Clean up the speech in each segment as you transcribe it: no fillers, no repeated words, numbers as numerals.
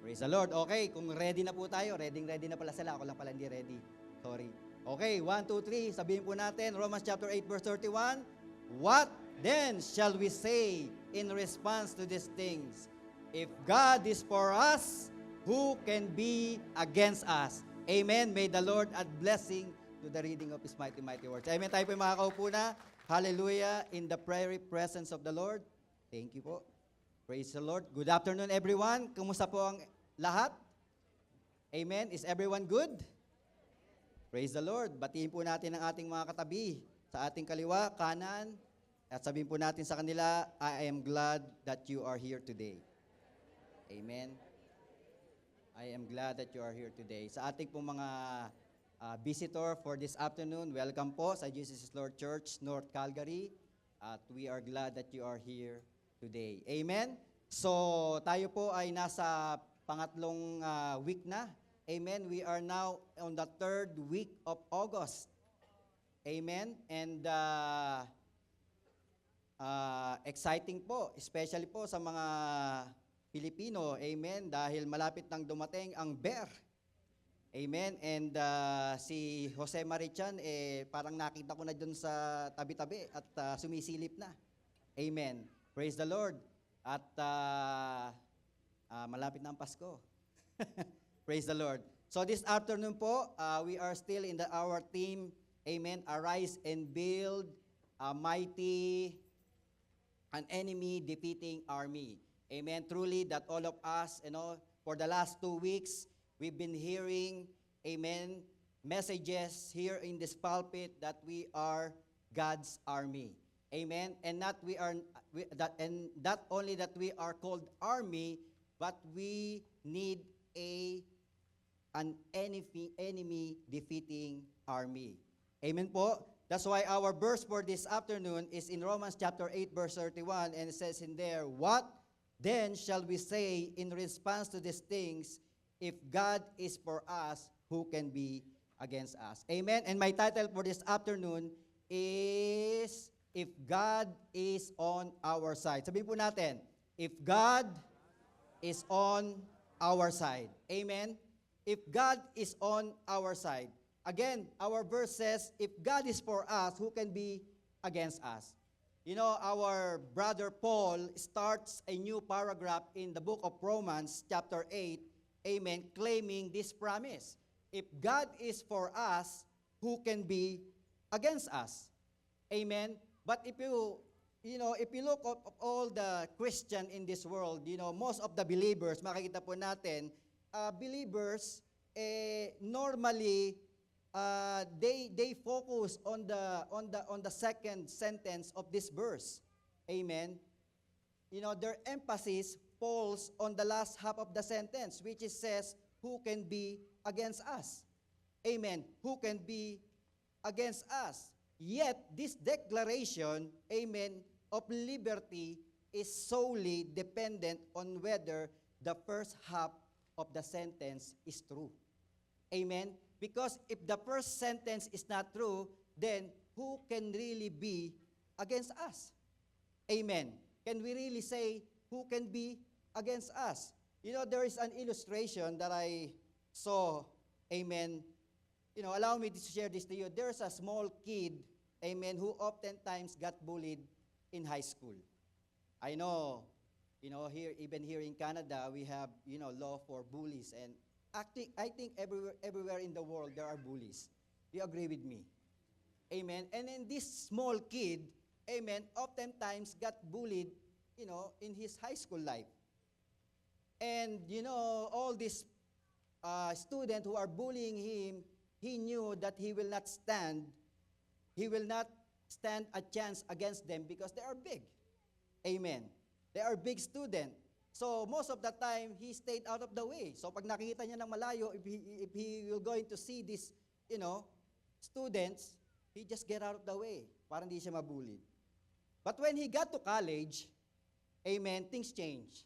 Praise the Lord. Okay, kung ready na po tayo, ready na pala sila. Ako lang pala hindi ready. Sorry. Okay, 1, 2, 3. Sabihin po natin, Romans chapter 8, verse 31. What then shall we say in response to these things? If God is for us, who can be against us? Amen. May the Lord add blessing to the reading of His mighty, mighty words. Amen. Tayo po yung makakaupo na. Hallelujah. In the very presence of the Lord. Thank you po. Praise the Lord. Good afternoon, everyone. Kumusta po ang lahat? Amen. Is everyone good? Praise the Lord. Batiin po natin ang ating mga katabi sa ating kaliwa, kanan, at sabihin po natin sa kanila, I am glad that you are here today. Amen. I am glad that you are here today. Sa ating pong mga visitor for this afternoon, welcome po sa Jesus is Lord Church, North Calgary. At we are glad that you are here today. Amen. So, tayo po ay nasa pangatlong week na. Amen. We are now on the 3rd week of August. Amen. And exciting po, especially po sa mga Pilipino. Amen. Dahil malapit nang dumating ang BER. Amen. And si Jose Marichan, parang nakita ko na dun sa tabi-tabi at sumisilip na. Amen. Praise the Lord. At malapit na ang Pasko. Praise the Lord. So this afternoon po, we are still in our theme, amen, arise and build a mighty, an enemy-defeating army. Amen. Truly that all of us, for the last 2 weeks, we've been hearing, amen, messages here in this pulpit that we are God's army. Amen. And not only that we are called army, but we need an enemy defeating army. Amen po. That's why our verse for this afternoon is in Romans chapter 8 verse 31, and it says in there, what then shall we say in response to these things? If God is for us, who can be against us? Amen. And my title for this afternoon is, if God is on our side. Sabihin po natin, if God is on our side. Amen. If God is on our side. Again, our verse says, if God is for us, who can be against us? You know, our brother Paul starts a new paragraph in the book of Romans, chapter 8, amen, claiming this promise. If God is for us, who can be against us? Amen. But if you look at all the Christian in this world, most of the believers, makikita po natin, believers, normally, they focus on the second sentence of this verse. Amen. Their emphasis falls on the last half of the sentence, which it says, who can be against us? Amen. Who can be against us? Yet, this declaration, amen, of liberty is solely dependent on whether the first half of the sentence is true. Amen? Because if the first sentence is not true, then who can really be against us? Amen. Can we really say who can be against us? There is an illustration that I saw, amen. Allow me to share this to you. There's a small kid, amen, who oftentimes got bullied in high school. I know, even here in Canada, we have, law for bullies. And I think everywhere in the world, there are bullies. Do you agree with me? Amen. And then this small kid, amen, oftentimes got bullied, in his high school life. And, all these students who are bullying him, he knew that he will not stand a chance against them because they are big. Amen. They are big students. So most of the time, he stayed out of the way. So pag nakikita niya ng malayo, if he will going to see these, students, he just get out of the way para hindi siya mabullied. But when he got to college, amen, things changed.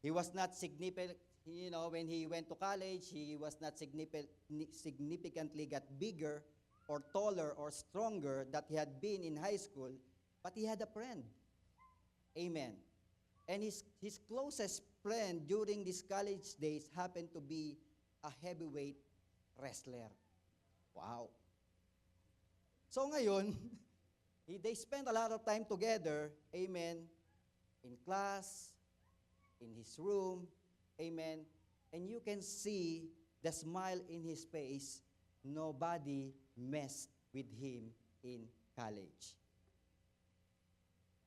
He was not significant, when he went to college, he was not significantly got bigger or taller or stronger that he had been in high school, but he had a friend. Amen. And his closest friend during these college days happened to be a heavyweight wrestler. Wow. So ngayon, they spent a lot of time together, amen, in class, in his room, amen, and you can see the smile in his face. Nobody messed with him in college.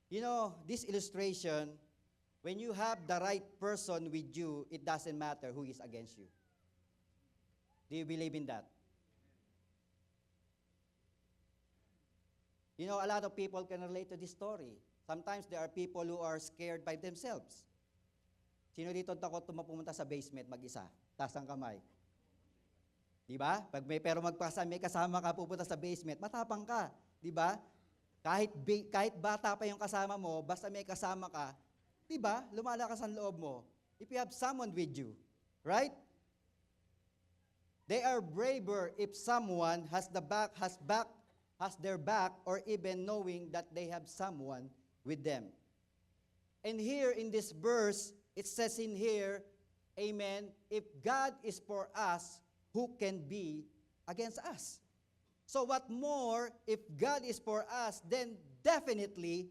You know, this illustration, when you have the right person with you, it doesn't matter who is against you. Do you believe in that? You know, a lot of people can relate to this story. Sometimes there are people who are scared by themselves. Sino dito takot pumunta sa basement mag-isa? Taas ang kamay. Di ba? Pero may kasama ka pupunta sa basement, matapang ka. Di ba? Kahit bata pa yung kasama mo, basta may kasama ka, di ba? Lumalakas ang loob mo. If you have someone with you, right? They are braver if someone has their back, or even knowing that they have someone with them. And here in this verse, it says in here, amen, if God is for us, who can be against us? So what more, if God is for us, then definitely,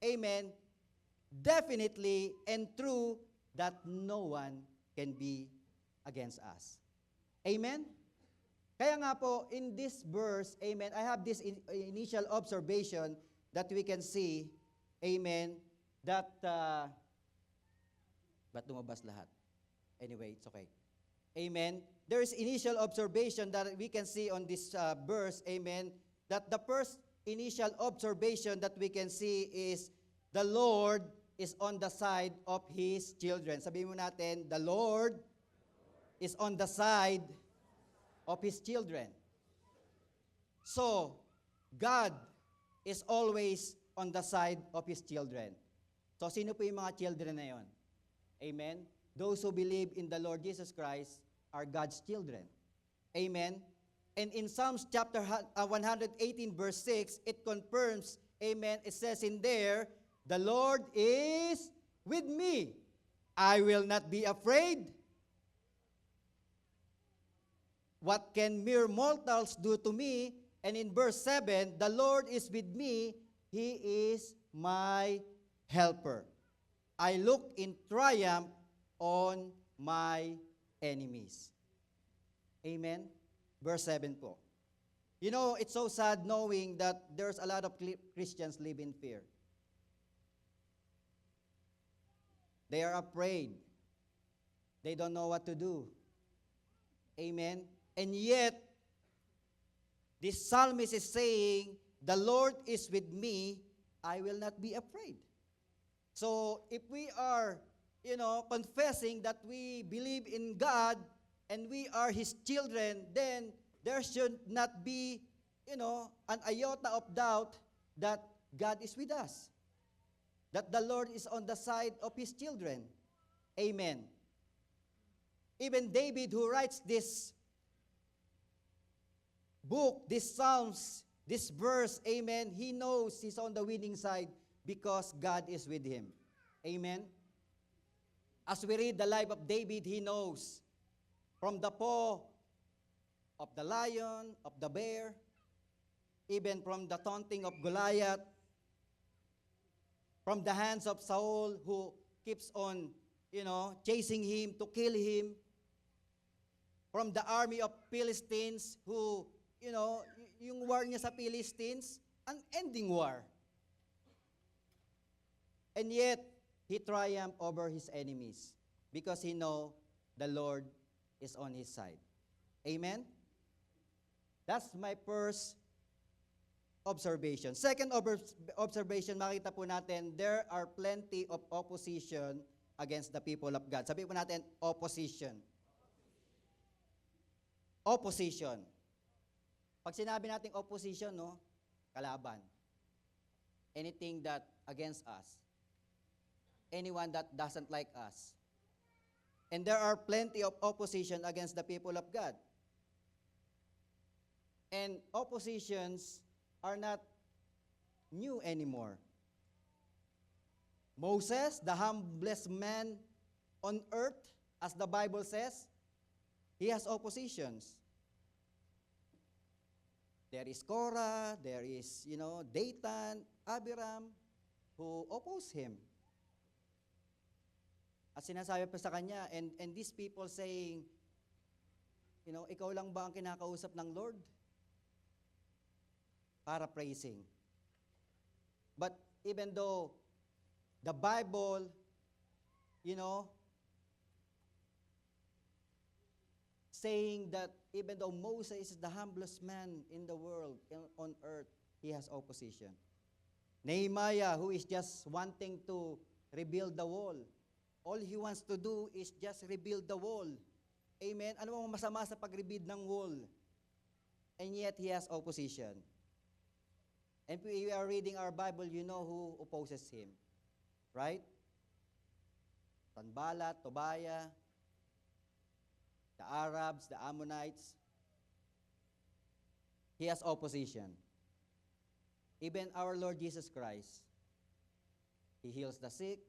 amen, definitely and true that no one can be against us. Amen? Kaya nga po, in this verse, amen, I have this initial observation that we can see, amen, that, ba't lumabas lahat? Anyway, it's okay. Amen. There is initial observation that we can see on this verse, amen, that the first initial observation that we can see is the Lord is on the side of His children. Sabihin mo natin, the Lord is on the side of His children. So, God is always on the side of His children. So, sino po yung mga children na yon? Amen? Those who believe in the Lord Jesus Christ are God's children. Amen? And in Psalms chapter 118 verse 6, it confirms, amen, it says in there, the Lord is with me. I will not be afraid. What can mere mortals do to me? And in verse 7, the Lord is with me. He is my helper. I look in triumph on my enemies. Amen? Verse 7 po. You know, it's so sad knowing that there's a lot of Christians live in fear. They are afraid. They don't know what to do. Amen? And yet, this psalmist is saying, the Lord is with me, I will not be afraid. So, if we are, confessing that we believe in God and we are His children, then there should not be, an iota of doubt that God is with us. That the Lord is on the side of His children. Amen. Even David, who writes this book, this Psalms, this verse, amen, he knows he's on the winning side because God is with him. Amen. As we read the life of David, he knows from the paw of the lion, of the bear, even from the taunting of Goliath, from the hands of Saul who keeps on, chasing him to kill him, from the army of Philistines who, yung war niya sa Philistines, unending war. And yet, he triumphed over his enemies because he know the Lord is on his side. Amen? That's my first observation. Second observation, makita po natin, there are plenty of opposition against the people of God. Sabi po natin, opposition. Opposition. Pag sinabi natin opposition, kalaban. Anything that against us. Anyone that doesn't like us. And there are plenty of opposition against the people of God. And oppositions are not new anymore. Moses, the humblest man on earth, as the Bible says, he has oppositions. There is Korah, there is, Dathan, Abiram, who oppose him. At sinasabi pa sa kanya, and these people saying, ikaw lang ba ang kinakausap ng Lord? Paraphrasing. But even though the Bible, saying that even though Moses is the humblest man in the world, on earth, he has opposition. Nehemiah, who is just wanting to rebuild the wall, all he wants to do is just rebuild the wall. Amen? Ano bang masama sa pag-rebuild ng wall? And yet, he has opposition. And we are reading our Bible, you know who opposes him. Right? Sanballat, Tobiah, the Arabs, the Ammonites. He has opposition. Even our Lord Jesus Christ, he heals the sick,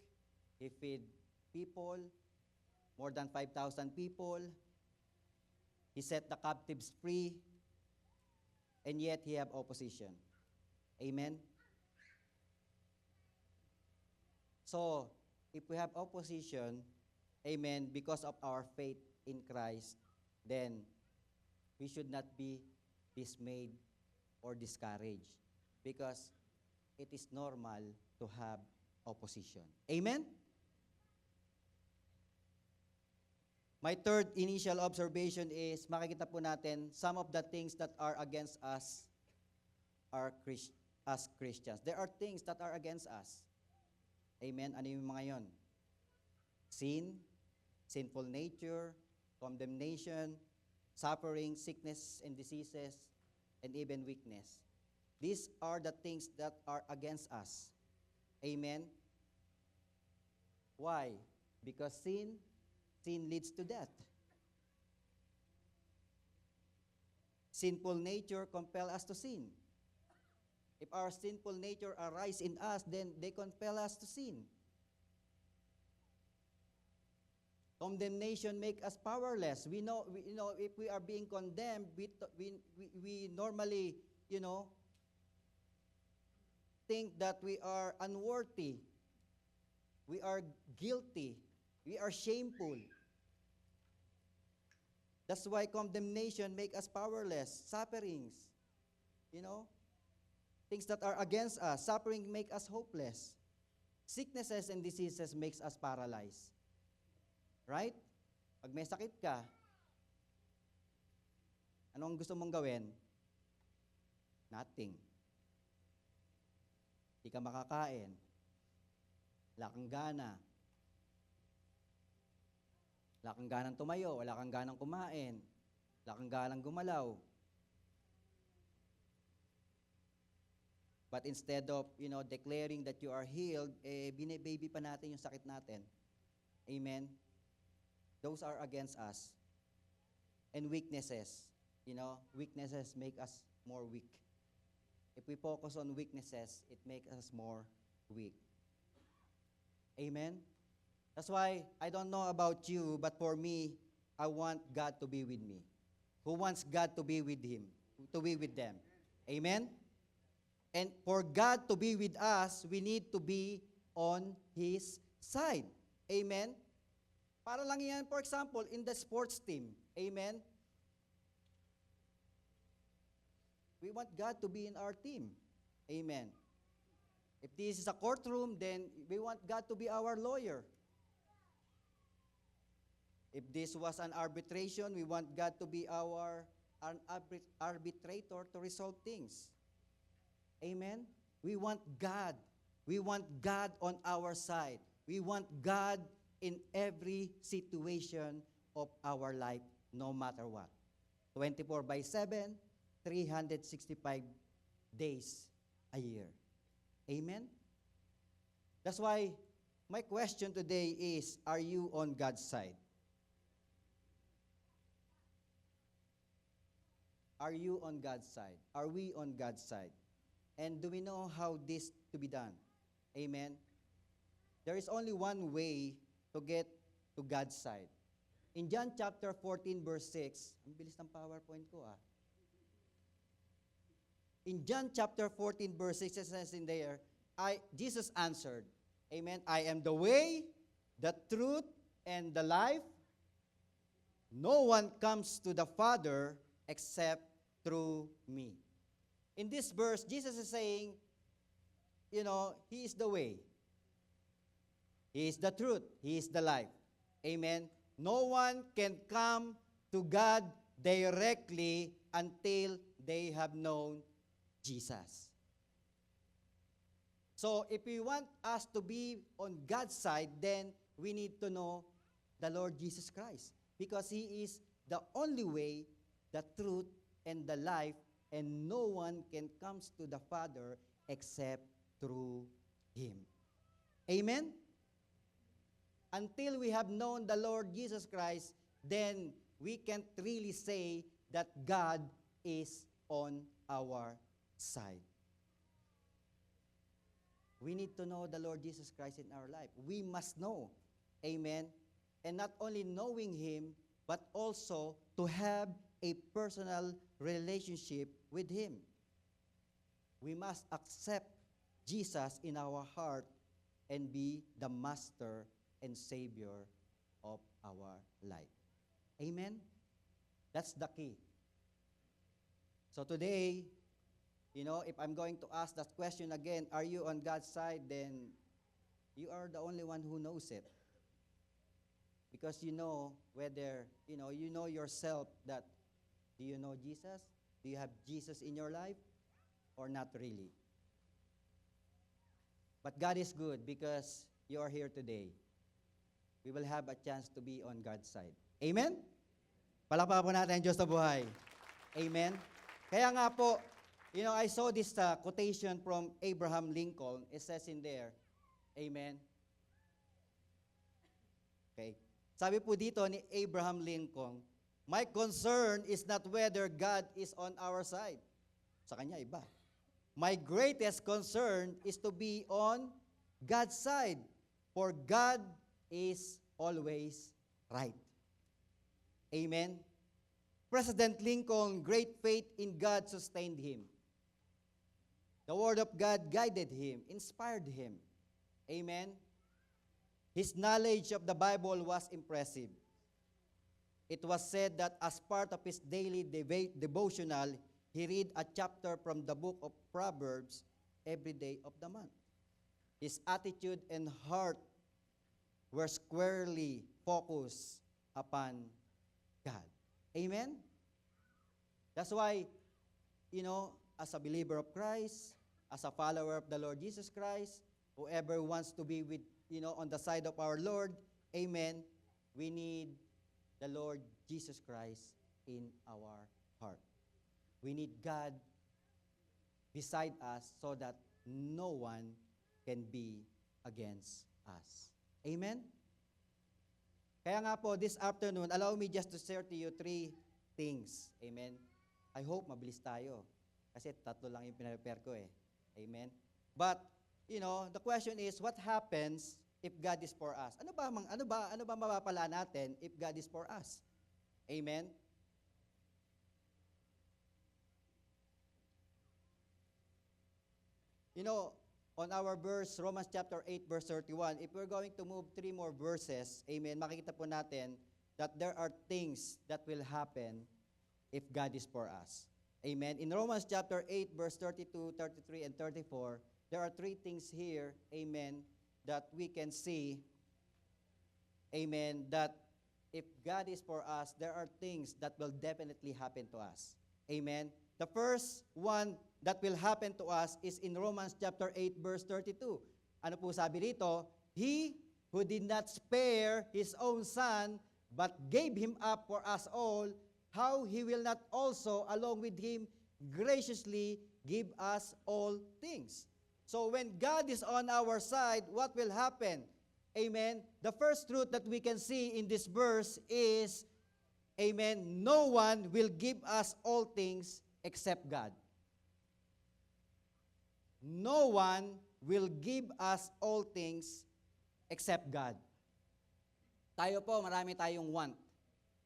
he feed people, more than 5,000 people, he set the captives free, and yet he have opposition. Amen? So, if we have opposition, amen, because of our faith in Christ, then we should not be dismayed or discouraged because it is normal to have opposition. Amen? My third initial observation is, makikita po natin, some of the things that are against us are as Christians. There are things that are against us. Amen? Ano yung mga yon? Sin, sinful nature, condemnation, suffering, sickness and diseases, and even weakness. These are the things that are against us. Amen? Why? Because sin leads to death. Sinful nature compel us to sin. If our sinful nature arise in us, then they compel us to sin. Condemnation make us powerless. We know if we are being condemned, we normally, think that we are unworthy. We are guilty. We are shameful. That's why condemnation make us powerless. Sufferings, things that are against us. Suffering make us hopeless. Sicknesses and diseases makes us paralyzed. Right? Pag may sakit ka, anong gusto mong gawin? Nothing. Hindi ka makakain. Wala kang gana. Wala kang ganang tumayo. Wala kang ganang kumain. Wala kang ganang gumalaw. But instead of, declaring that you are healed, bine-baby pa natin yung sakit natin. Amen? Those are against us. And weaknesses. Weaknesses make us more weak. If we focus on weaknesses, it makes us more weak. Amen? That's why, I don't know about you, but for me, I want God to be with me. Who wants God to be with him? To be with them? Amen? And for God to be with us, we need to be on His side. Amen? Para lang yan, for example, in the sports team. Amen? We want God to be in our team. Amen? If this is a courtroom, then we want God to be our lawyer. If this was an arbitration, we want God to be an arbitrator to resolve things. Amen? We want God. We want God on our side. We want God in every situation of our life, no matter what. 24/7, 365 days a year. Amen? That's why my question today is, are you on God's side? Are you on God's side? Are we on God's side? And do we know how this to be done? Amen? there is only one way to get to God's side. In John chapter 14, verse 6, ang bilis ng PowerPoint ko ah. In John chapter 14, verse 6, it says in there, Jesus answered, Amen, I am the way, the truth, and the life. No one comes to the Father except through me. In this verse, Jesus is saying, He is the way. He is the truth. He is the life. Amen. No one can come to God directly until they have known Jesus. So if we want us to be on God's side, then we need to know the Lord Jesus Christ, because He is the only way, the truth, and the life, and no one can come to the Father except through Him. Amen? Until we have known the Lord Jesus Christ, then we can't really say that God is on our side. We need to know the Lord Jesus Christ in our life. We must know. Amen? And not only knowing Him, but also to have a personal relationship with Him. We must accept Jesus in our heart and be the Master and Savior of our life. Amen? That's the key. So today, if I'm going to ask that question again, are you on God's side, then you are the only one who knows it. Because you know whether, you know yourself that, do you know Jesus? Do you have Jesus in your life? Or not really? But God is good because you are here today. We will have a chance to be on God's side. Amen? Palakpakan po natin ang Diyos na buhay. Amen? Kaya nga po, I saw this quotation from Abraham Lincoln. It says in there, Amen? Okay. Sabi po dito ni Abraham Lincoln, my concern is not whether God is on our side. Sa kanya, iba. My greatest concern is to be on God's side, for God is always right. Amen? President Lincoln, great faith in God sustained him. The Word of God guided him, inspired him. Amen? His knowledge of the Bible was impressive. It was said that as part of his daily devotional, he read a chapter from the book of Proverbs every day of the month. His attitude and heart were squarely focused upon God. Amen? That's why, as a believer of Christ, as a follower of the Lord Jesus Christ, whoever wants to be with, on the side of our Lord, amen, we need the Lord Jesus Christ in our heart. We need God beside us so that no one can be against us. Amen? Kaya nga po, this afternoon, allow me just to share to you 3 things. Amen? I hope mabilis tayo. Kasi 3 lang yung pinapare ko eh. Amen? But, the question is, what happens if God is for us? Ano ba mapapala natin if God is for us? Amen? On our verse, Romans chapter 8, verse 31, if we're going to move 3 more verses, amen, makikita po natin that there are things that will happen if God is for us. Amen. In Romans chapter 8, verse 32, 33, and 34, there are 3 things here, amen, that we can see, amen, that if God is for us, there are things that will definitely happen to us. Amen. The first one that will happen to us is in Romans chapter 8, verse 32. Ano po sabi dito? He who did not spare His own Son, but gave Him up for us all, how He will not also, along with Him, graciously give us all things. So when God is on our side, what will happen? Amen. The first truth that we can see in this verse is, amen, no one will give us all things except God. No one will give us all things except God. Tayo po, marami tayong want.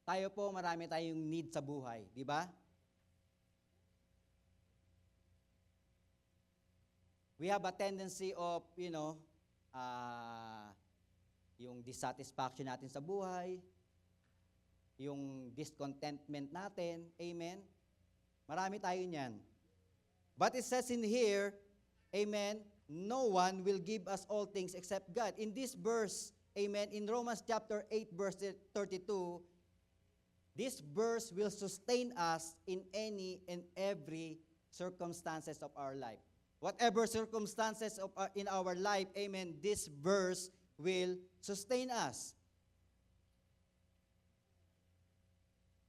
Tayo po, marami tayong need sa buhay. Di ba? We have a tendency of, yung dissatisfaction natin sa buhay, yung discontentment natin. Amen? Marami tayo niyan. But it says in here, amen, no one will give us all things except God. In this verse, amen, in Romans chapter 8, verse 32, this verse will sustain us in any and every circumstances of our life. Whatever circumstances in our life, amen, this verse will sustain us.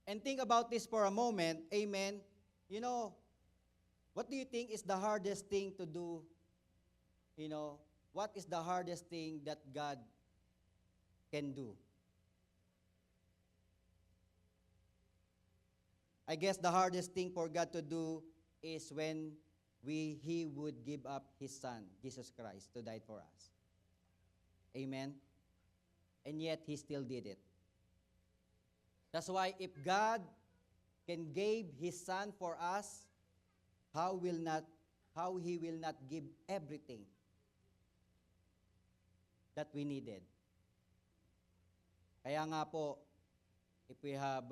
And think about this for a moment, amen. What do you think is the hardest thing to do? What is the hardest thing that God can do? I guess the hardest thing for God to do is when He would give up His Son, Jesus Christ, to die for us. Amen? And yet, He still did it. That's why if God can give His Son for us, how He will not give everything that we needed. Kaya nga po, if we have,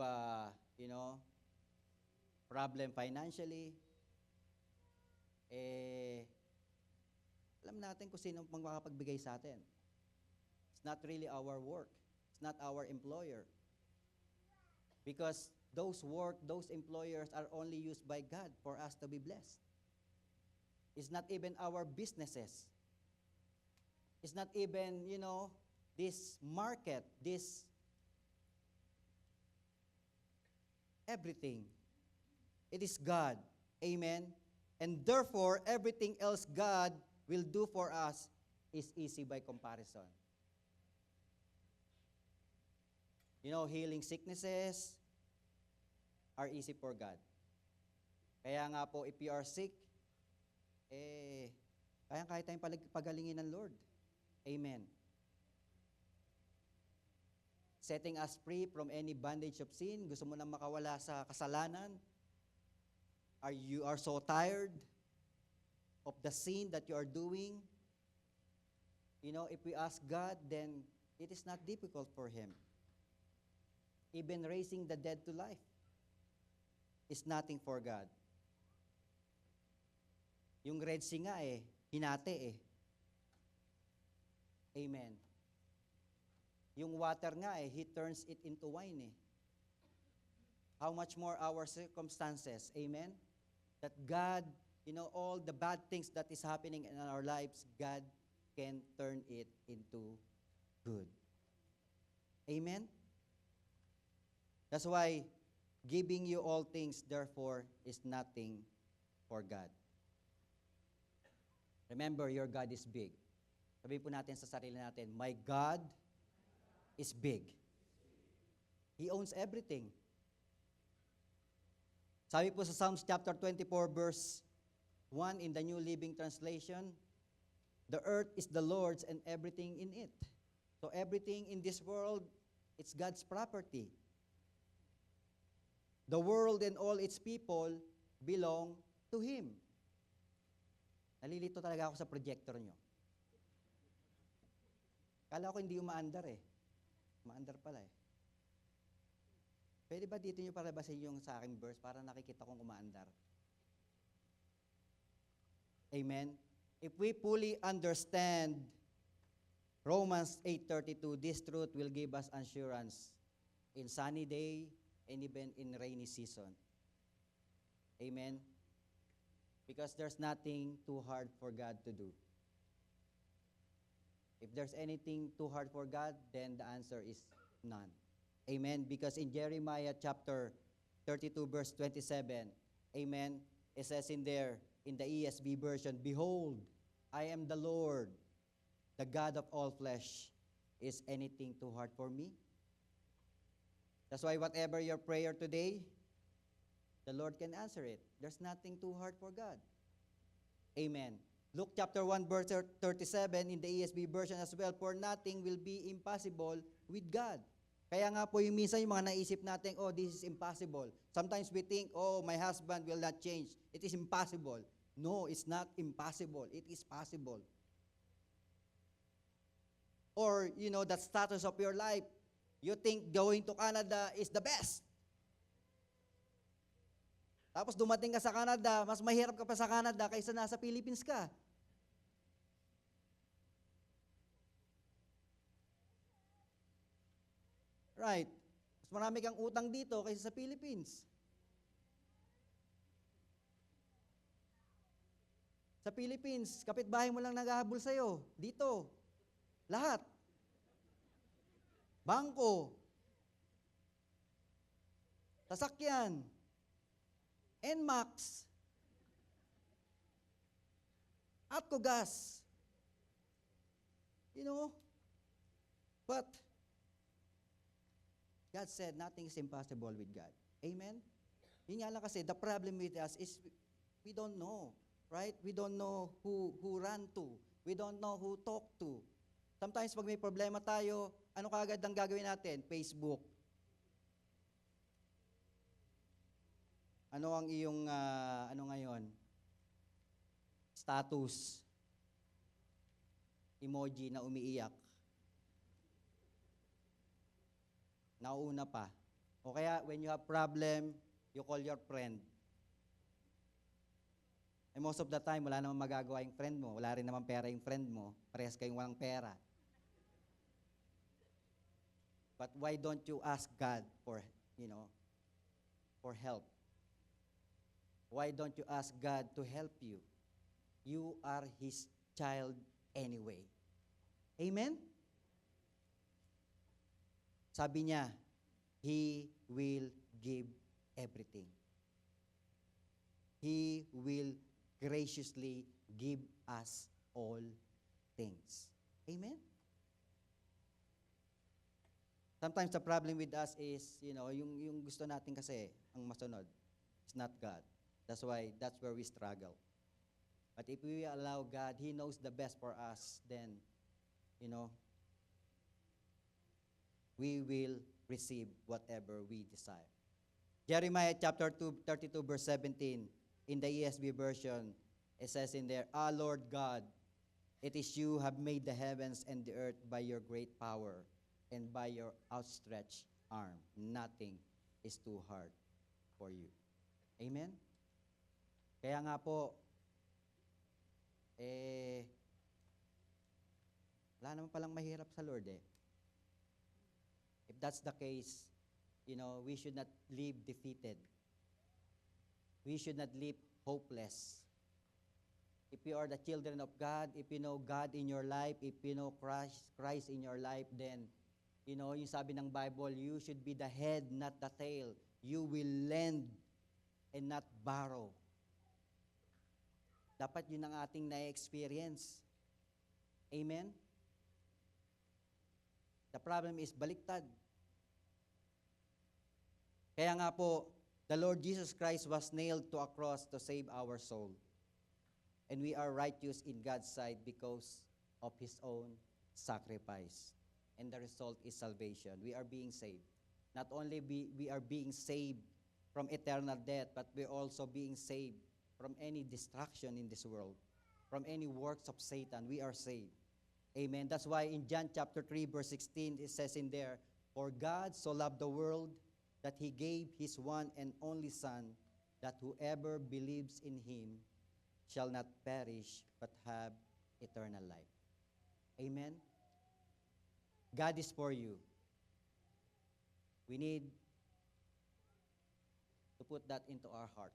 problem financially, alam natin kung sino makakapagbigay sa atin. It's not really our work. It's not our employer. Because those employers are only used by God for us to be blessed. It's not even our businesses. It's not even, this market, this everything. It is God. Amen. And therefore, everything else God will do for us is easy by comparison. Healing sicknesses are easy for God. Kaya nga po, if you are sick, kaya tayong pagalingin ng Lord. Amen. Setting us free from any bondage of sin. Gusto mo na makawala sa kasalanan? You are so tired of the sin that you are doing? If we ask God, then it is not difficult for Him. Even raising the dead to life is nothing for God. Yung Red Sea nga hinati Amen. Yung water nga He turns it into wine How much more our circumstances, amen? That God, all the bad things that is happening in our lives, God can turn it into good. Amen? That's why giving you all things, therefore, is nothing for God. Remember, your God is big. Sabihin po natin sa sarili natin, my God is big. He owns everything. Sabi po sa Psalms chapter 24, verse 1 in the New Living Translation, the earth is the Lord's and everything in it. So everything in this world, it's God's property. The world and all its people belong to Him. Nalilito talaga ako sa projector nyo. Kala ko hindi umaandar Umaandar pala Pwede ba dito nyo palabasin yung sa aking verse para nakikita kong umaandar? Amen? If we fully understand Romans 8:32, this truth will give us assurance in sunny day and even in rainy season. Amen? Because there's nothing too hard for God to do. If there's anything too hard for God, then the answer is none. Amen? Because in Jeremiah chapter 32, verse 27, amen, it says in there, in the ESV version, behold, I am the Lord, the God of all flesh. Is anything too hard for me? That's why whatever your prayer today, the Lord can answer it. There's nothing too hard for God. Amen. Luke chapter 1 verse 37 in the ESV version as well, for nothing will be impossible with God. Kaya nga po yung minsan yung mga naisip natin, oh, this is impossible. Sometimes we think, oh, my husband will not change. It is impossible. No, it's not impossible. It is possible. Or, the status of your life. You think going to Canada is the best. Tapos dumating ka sa Canada, mas mahirap ka pa sa Canada kaysa nasa Philippines ka. Right. Mas marami kang utang dito kaysa sa Philippines. Sa Philippines, kapitbahay mo lang naghahabol sa'yo. Dito, lahat. Bangko. Sasakyan. NMAX. Atco Gas. But God said nothing is impossible with God. Amen? Yun nga lang kasi, the problem with us is we don't know. Right? We don't know who run to. We don't know who talk to. Sometimes pag may problema tayo, ano kaagad ang gagawin natin? Facebook. Ano ang iyong, ngayon? Status. Emoji na umiiyak. Nauuna pa. O kaya, when you have problem, you call your friend. And most of the time, wala namang magagawa yung friend mo. Wala rin naman pera yung friend mo. Parehas kayong walang pera. But why don't you ask God for help? Why don't you ask God to help you? You are His child anyway. Amen? Sabi niya, He will give everything. He will graciously give us all things. Amen? Sometimes the problem with us is, yung gusto natin kasi, ang masunod, is not God. That's where we struggle. But if we allow God, He knows the best for us, then, we will receive whatever we desire. Jeremiah chapter 32, verse 17, in the ESV version, it says in there, Ah, Lord God, it is you who have made the heavens and the earth by your great power and by your outstretched arm. Nothing is too hard for you. Amen? Kaya nga po, wala naman palang mahirap sa Lord eh. If that's the case, we should not live defeated. We should not live hopeless. If you are the children of God, if you know God in your life, if you know Christ in your life, then, yung sabi ng Bible, you should be the head, not the tail. You will lend and not borrow. Dapat yun ang ating na-experience. Amen? The problem is baliktad. Kaya nga po, the Lord Jesus Christ was nailed to a cross to save our soul. And we are righteous in God's sight because of His own sacrifice. And the result is salvation. We are being saved. Not only we are being saved from eternal death, but we're also being saved from any destruction in this world, from any works of Satan. We are saved. Amen. That's why in John chapter 3, verse 16, it says in there, For God so loved the world that He gave His one and only Son, that whoever believes in Him shall not perish, but have eternal life. Amen? God is for you. We need to put that into our heart.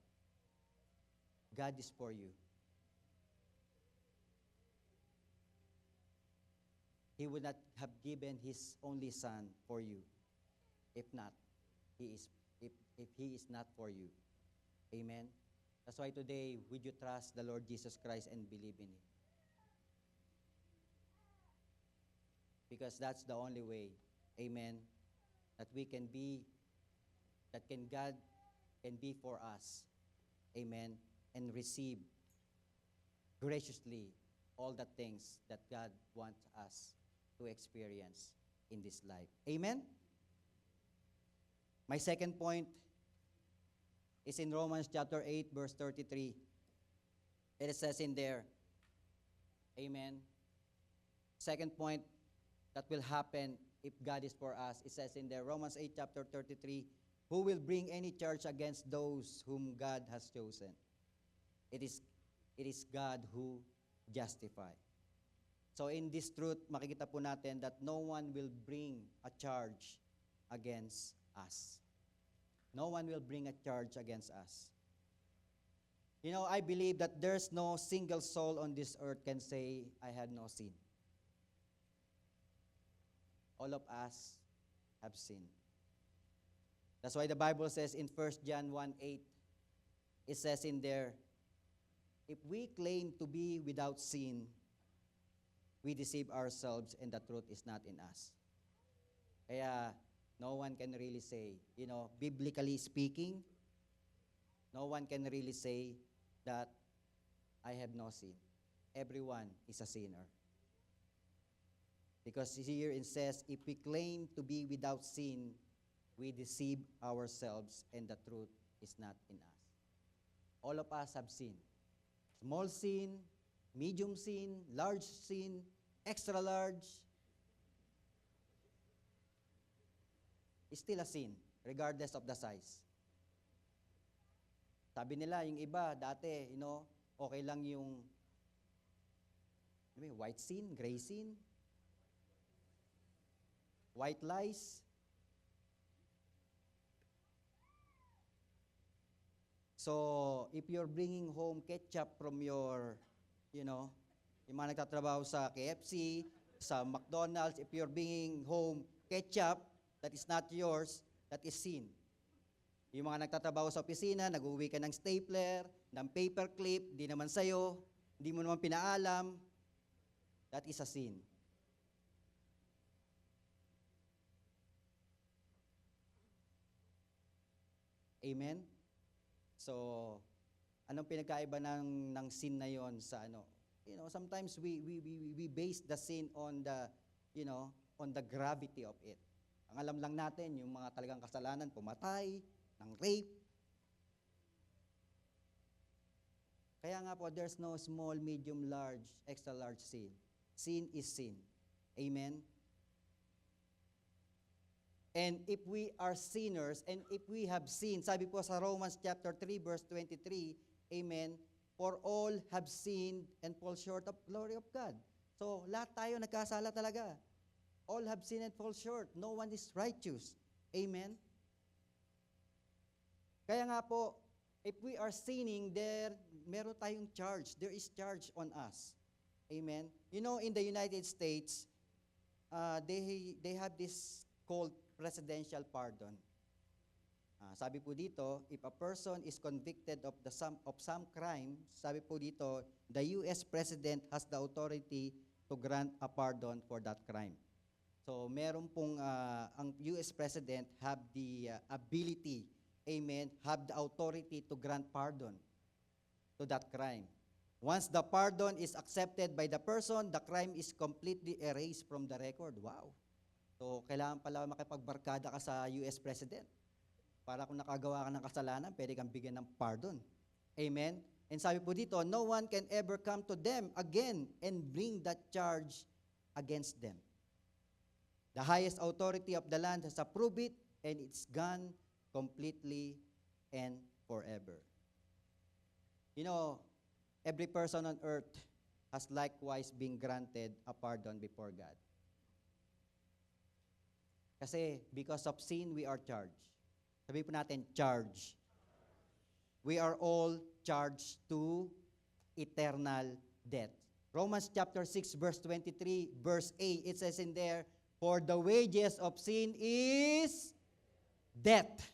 God is for you. He would not have given His only Son for you if He is not for you. Amen? That's why today, would you trust the Lord Jesus Christ and believe in Him? Because that's the only way, amen, that God can be for us, amen, and receive graciously all the things that God wants us to experience in this life. Amen? My second point is in Romans chapter 8, verse 33. It says in there, amen. Second point that will happen if God is for us, it says in there, Romans 8, chapter 33, who will bring any charge against those whom God has chosen? It is God who justifies. So in this truth, makikita po natin that no one will bring a charge against us. No one will bring a charge against us. You know, I believe that there's no single soul on this earth can say, I had no sin. All of us have sinned. That's why the Bible says in 1 John 1:8, it says in there, if we claim to be without sin, we deceive ourselves and the truth is not in us. Kaya, no one can really say, biblically speaking, no one can really say that I have no sin. Everyone is a sinner. Because here it says, if we claim to be without sin, we deceive ourselves and the truth is not in us. All of us have sinned. Small sin, medium sin, large sin, extra large. It's still a sin, regardless of the size. Sabi nila, yung iba, dati, okay lang yung white sin, gray sin, white lies. So, if you're bringing home ketchup from your, yung mga nagtatrabaho sa KFC, sa McDonald's, if you're bringing home ketchup that is not yours, that is sin. Yung mga nagtatrabaho sa opisina, nag-uwi ka ng stapler, ng paper clip, di naman sa'yo, hindi mo naman pinaalam, that is a sin. Amen? So, anong pinagkaiba ng sin na yon sa ano? Sometimes we base the sin on the, on the gravity of it. Ang alam lang natin, yung mga talagang kasalanan, pumatay, ng rape. Kaya nga po, there's no small, medium, large, extra large sin. Sin is sin. Amen? And if we are sinners, and if we have sinned, sabi po sa Romans chapter 3, verse 23, amen, for all have sinned and fall short of glory of God. So, lahat tayo nagkasala talaga. All have sinned and fall short. No one is righteous. Amen? Kaya nga po, if we are sinning, meron tayong charge. There is charge on us. Amen? In the United States, they have this called presidential pardon. Sabi po dito, if a person is convicted of some crime, sabi po dito, the U.S. President has the authority to grant a pardon for that crime. So, meron pong, ang U.S. President have the ability, amen, have the authority to grant pardon to that crime. Once the pardon is accepted by the person, the crime is completely erased from the record. Wow! So, kailangan pala makipagbarkada ka sa U.S. President. Para kung nakagawa ka ng kasalanan, pwede kang bigyan ng pardon. Amen? And sabi po dito, no one can ever come to them again and bring that charge against them. The highest authority of the land has approved it, and it's gone completely and forever. Every person on earth has likewise been granted a pardon before God. Kasi because of sin, we are charged. Sabihin po natin, charge. We are all charged to eternal death. Romans chapter 6, verse 23, verse 8, it says in there, for the wages of sin is death.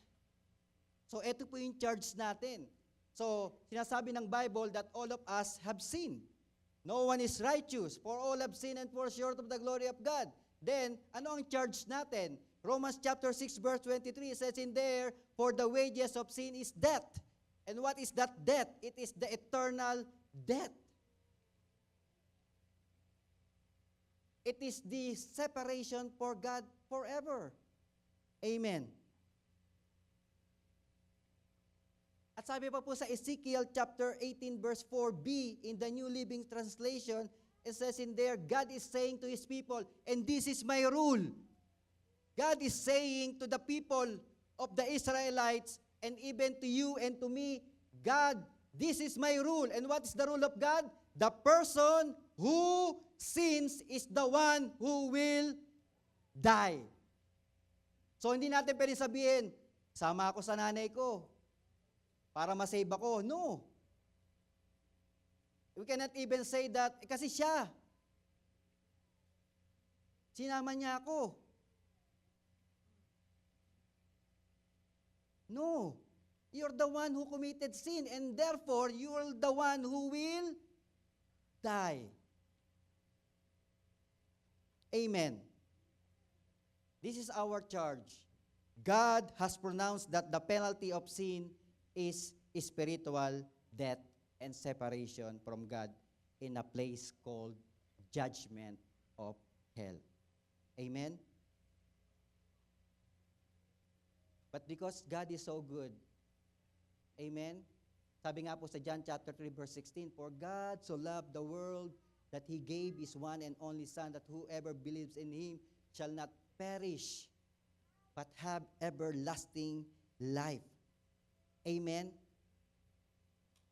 So, ito po yung charge natin. So, sinasabi ng Bible that all of us have sinned. No one is righteous, for all have sinned and fall short of the glory of God. Then, ano ang charge natin? Romans chapter 6, verse 23 says in there, for the wages of sin is death. And what is that death? It is the eternal death. It is the separation for God forever. Amen. At sabi pa po sa Ezekiel chapter 18 verse 4b in the New Living Translation, it says in there, God is saying to His people, and this is my rule. God is saying to the people of the Israelites, and even to you and to me, God, this is my rule. And what is the rule of God? The person who sins is the one who will die. So hindi natin pwedeng sabihin, sama ako sa nanay ko para masave ako. No. We cannot even say that, kasi siya. Sinama niya ako. No. You're the one who committed sin, and therefore, you're the one who will die. Amen. This is our charge. God has pronounced that the penalty of sin is spiritual death and separation from God in a place called judgment of hell. Amen? But because God is so good, amen? Sabi nga po sa John chapter 3 verse 16, for God so loved the world that He gave His one and only Son, that whoever believes in Him shall not perish, but have everlasting life. Amen?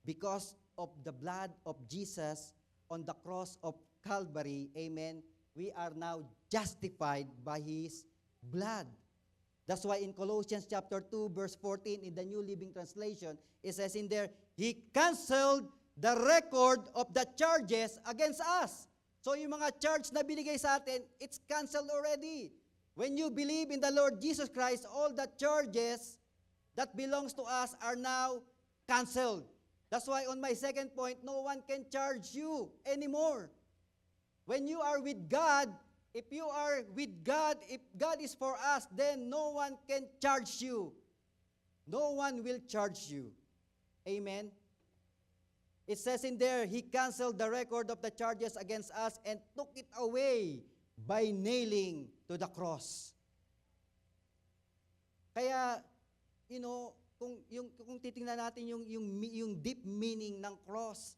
Because of the blood of Jesus on the cross of Calvary, amen, we are now justified by His blood. That's why in Colossians chapter 2, verse 14, in the New Living Translation, it says in there, He canceled the record of the charges against us. So yung mga charge na binigay sa atin, it's canceled already. When you believe in the Lord Jesus Christ, all the charges that belongs to us are now canceled. That's why on my second point, no one can charge you anymore. When you are with God, if you are with God, if God is for us, then no one can charge you. No one will charge you. Amen? It says in there, He canceled the record of the charges against us and took it away by nailing to the cross. Kaya, kung titingnan natin yung deep meaning ng cross,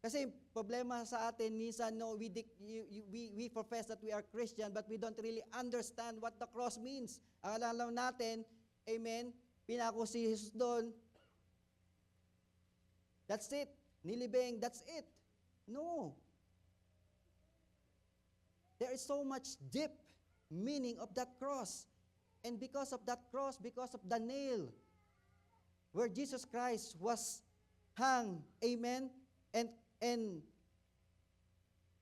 kasi problema sa atin minsan, no, we profess that we are Christian, but we don't really understand what the cross means. Ang alam natin, amen, pinako si Jesus doon, that's it. Nilibing, that's it. No. There is so much deep meaning of that cross. And because of that cross, because of the nail, where Jesus Christ was hung, amen, and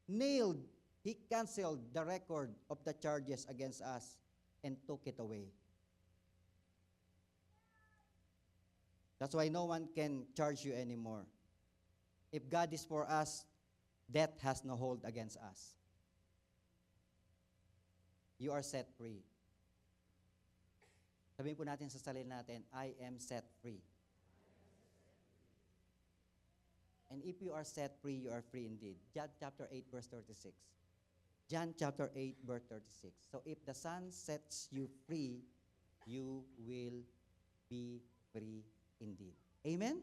nailed, He canceled the record of the charges against us and took it away. That's why no one can charge you anymore. If God is for us, death has no hold against us. You are set free. Sabihin po natin sa sarili natin, I am set free. And if you are set free, you are free indeed. John chapter 8, verse 36. John chapter 8, verse 36. So if the Son sets you free, you will be free indeed. Amen?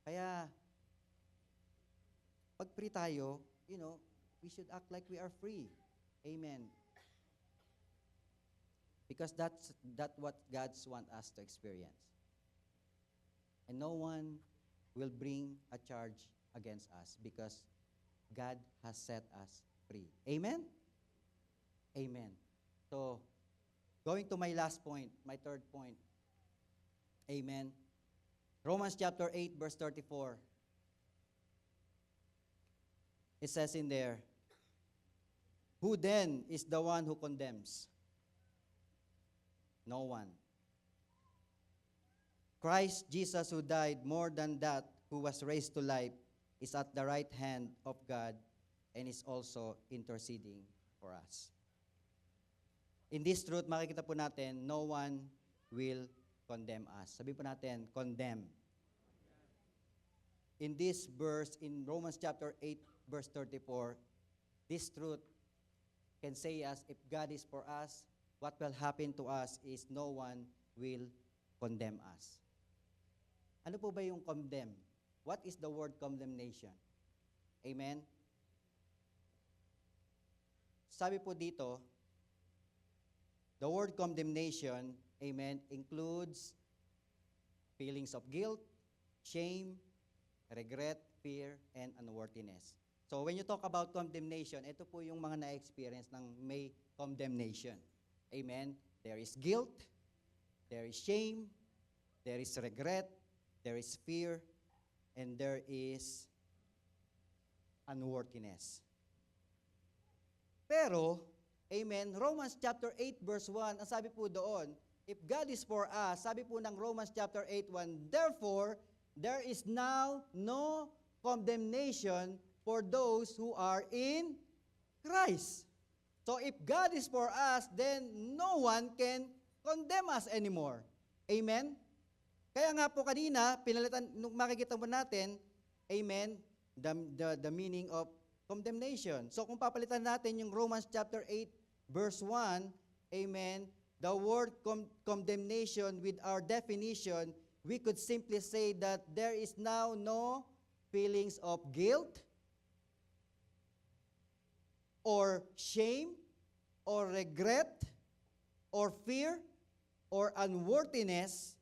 Kaya, pag free tayo, we should act like we are free. Amen. Because that's what God wants us to experience. And no one will bring a charge against us because God has set us free. Amen? Amen. So, going to my last point, my third point. Amen. Romans chapter 8, verse 34. It says in there, who then is the one who condemns? No one. Christ Jesus, who died, more than that, who was raised to life, is at the right hand of God and is also interceding for us. In this truth, makikita po natin, no one will condemn us. Sabi po natin, condemn. In this verse, in Romans chapter 8, verse 34, this truth can say us, if God is for us, what will happen to us is no one will condemn us. Ano po ba yung condemn? What is the word condemnation? Amen? Sabi po dito, the word condemnation, amen, includes feelings of guilt, shame, regret, fear, and unworthiness. So when you talk about condemnation, ito po yung mga na-experience ng may condemnation. Amen? There is guilt, there is shame, there is regret, there is fear, and there is unworthiness. Pero, amen, Romans chapter 8 verse 1, ang sabi po doon, if God is for us, sabi po ng Romans chapter 8:1, therefore, there is now no condemnation for those who are in Christ. So if God is for us, then no one can condemn us anymore. Amen? Kaya nga po kanina, pinalitan, nung makikita mo natin, amen, the meaning of condemnation. So kung papalitan natin yung Romans chapter 8 verse 1, amen, the word condemnation with our definition, we could simply say that there is now no feelings of guilt, or shame, or regret, or fear, or unworthiness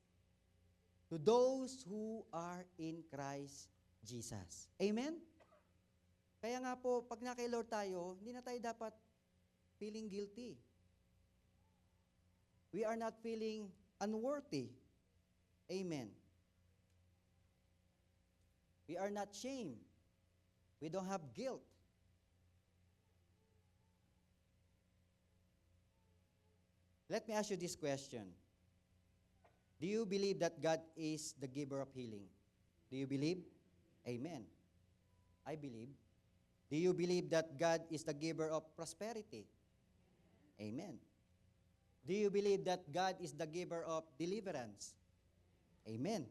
to those who are in Christ Jesus. Amen? Kaya nga po, pag na kay Lord tayo, hindi na tayo dapat feeling guilty. We are not feeling unworthy. Amen. We are not shamed. We don't have guilt. Let me ask you this question. Do you believe that God is the giver of healing? Do you believe? Amen. I believe. Do you believe that God is the giver of prosperity? Amen. Do you believe that God is the giver of deliverance? Amen.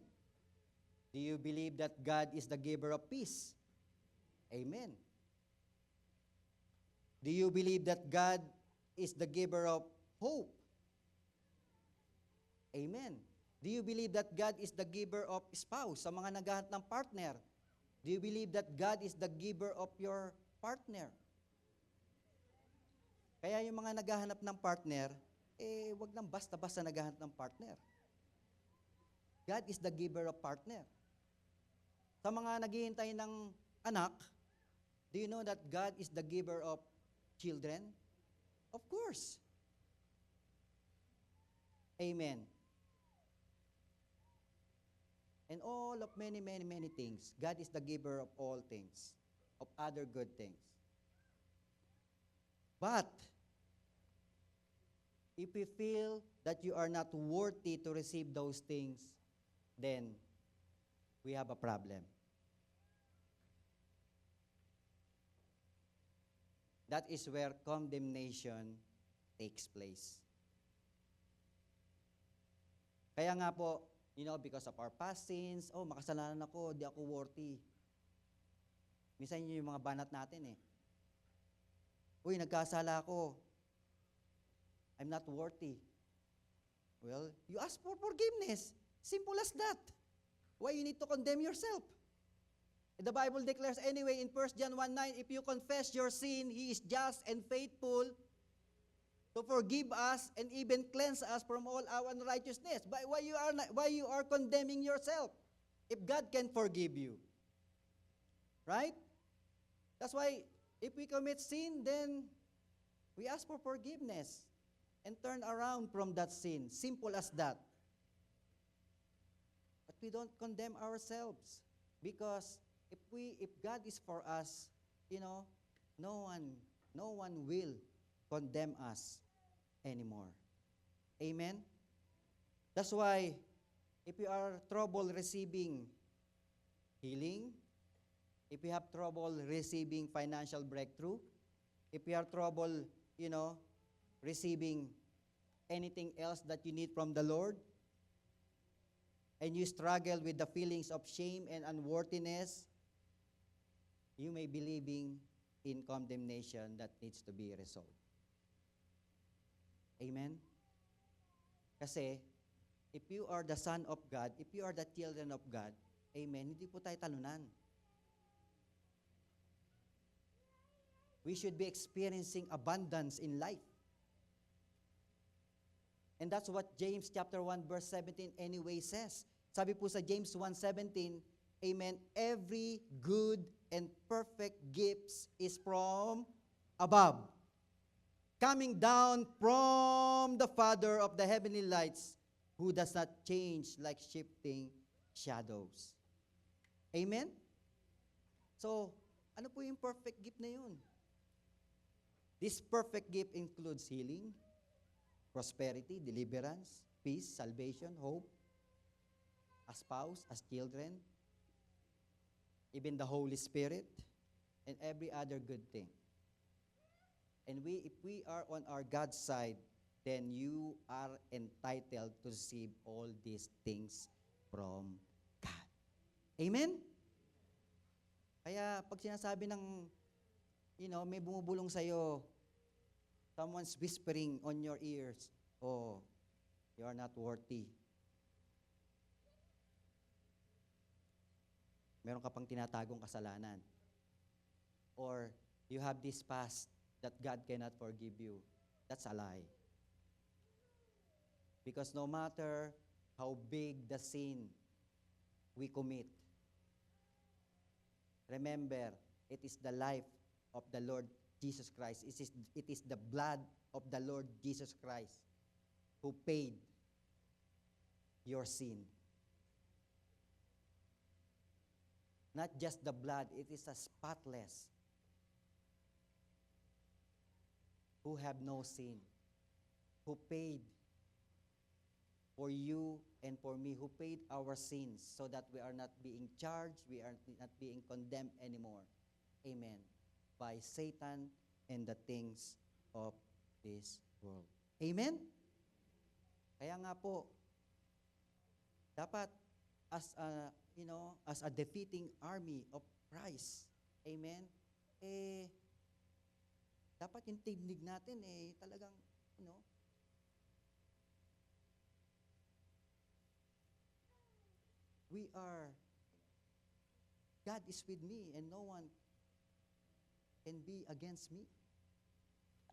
Do you believe that God is the giver of peace? Amen. Do you believe that God is the giver of hope? Amen. Do you believe that God is the giver of spouse sa mga naghahanap ng partner? Do you believe that God is the giver of your partner? Kaya yung mga naghahanap ng partner, wag nang basta-basta naghahanap ng partner. God is the giver of partner. Sa mga naghihintay ng anak, do you know that God is the giver of children? Of course. Amen. And all of many, many, many things. God is the giver of all things, of other good things. But, if we feel that you are not worthy to receive those things, then we have a problem. That is where condemnation takes place. Kaya nga po, because of our past sins, makasalanan ako, di ako worthy. Minsan yun yung mga banat natin eh. Uy, nagkasala ako. I'm not worthy. Well, you ask for forgiveness. Simple as that. Why you need to condemn yourself? The Bible declares anyway in 1 John 1:9, if you confess your sin, He is just and faithful to forgive us and even cleanse us from all our unrighteousness. But why you are condemning yourself if God can forgive you? Right? That's why if we commit sin, then we ask for forgiveness and turn around from that sin. Simple as that. But we don't condemn ourselves because if God is for us, no one will condemn us anymore. Amen? That's why, if you are trouble receiving healing, if you have trouble receiving financial breakthrough, if you have trouble, receiving anything else that you need from the Lord, and you struggle with the feelings of shame and unworthiness, you may be living in condemnation that needs to be resolved. Amen? Kasi, if you are the son of God, if you are the children of God, amen, hindi po tayo talunan. We should be experiencing abundance in life. And that's what James chapter 1 verse 17 anyway says. Sabi po sa James 1:17, amen, every good and perfect gifts is from above, coming down from the Father of the heavenly lights, who does not change like shifting shadows. Amen? So, ano po yung perfect gift na yun? This perfect gift includes healing, prosperity, deliverance, peace, salvation, hope, a spouse, as children, even the Holy Spirit, and every other good thing. And if we are on our God's side, then you are entitled to receive all these things from God. Amen? Kaya pag sinasabi ng, may bumubulong sa'yo, someone's whispering on your ears, oh, you are not worthy. Meron ka pang tinatagong kasalanan. Or you have this past that God cannot forgive you. That's a lie. Because no matter how big the sin we commit, remember, it is the life of the Lord Jesus Christ. It is the blood of the Lord Jesus Christ who paid your sin. Not just the blood, it is a spotless, who have no sin, who paid for you and for me, who paid our sins so that we are not being charged, we are not being condemned anymore. Amen. By Satan and the things of this world. Amen? Kaya nga po, dapat as a defeating army of Christ, amen, dapat yung tignig natin, talagang, God is with me and no one can be against me.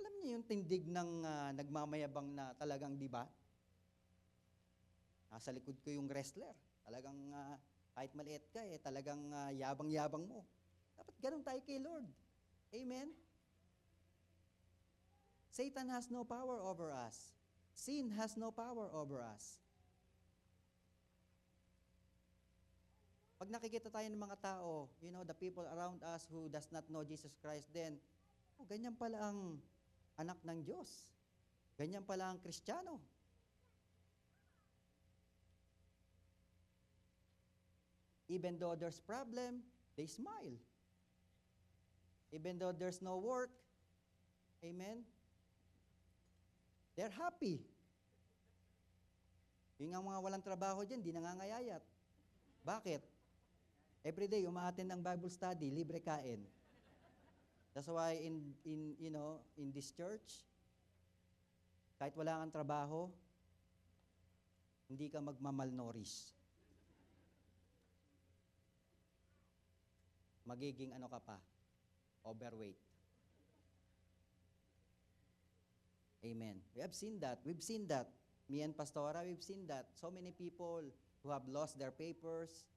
Alam niyo yung tindig ng nagmamayabang na talagang, di ba? Nasa likod ko yung wrestler. Talagang kahit maliit ka, talagang yabang-yabang mo. Dapat ganun tayo kay Lord. Amen? Satan has no power over us. Sin has no power over us. Pag nakikita tayo ng mga tao, the people around us who does not know Jesus Christ, then, ganyan pala ang anak ng Diyos. Ganyan pala ang Kristiyano. Even though there's problem, they smile. Even though there's no work, amen, they're happy. Yung nga mga walang trabaho dyan, di nangangayayat. Bakit? Every day, umaattend ng Bible study, libre kain. That's why in this church, kahit wala kang trabaho, hindi ka magmamalnourished. Magiging ka pa? Overweight. Amen. We have seen that. We've seen that. Me and Pastora, we've seen that. So many people who have lost their papers,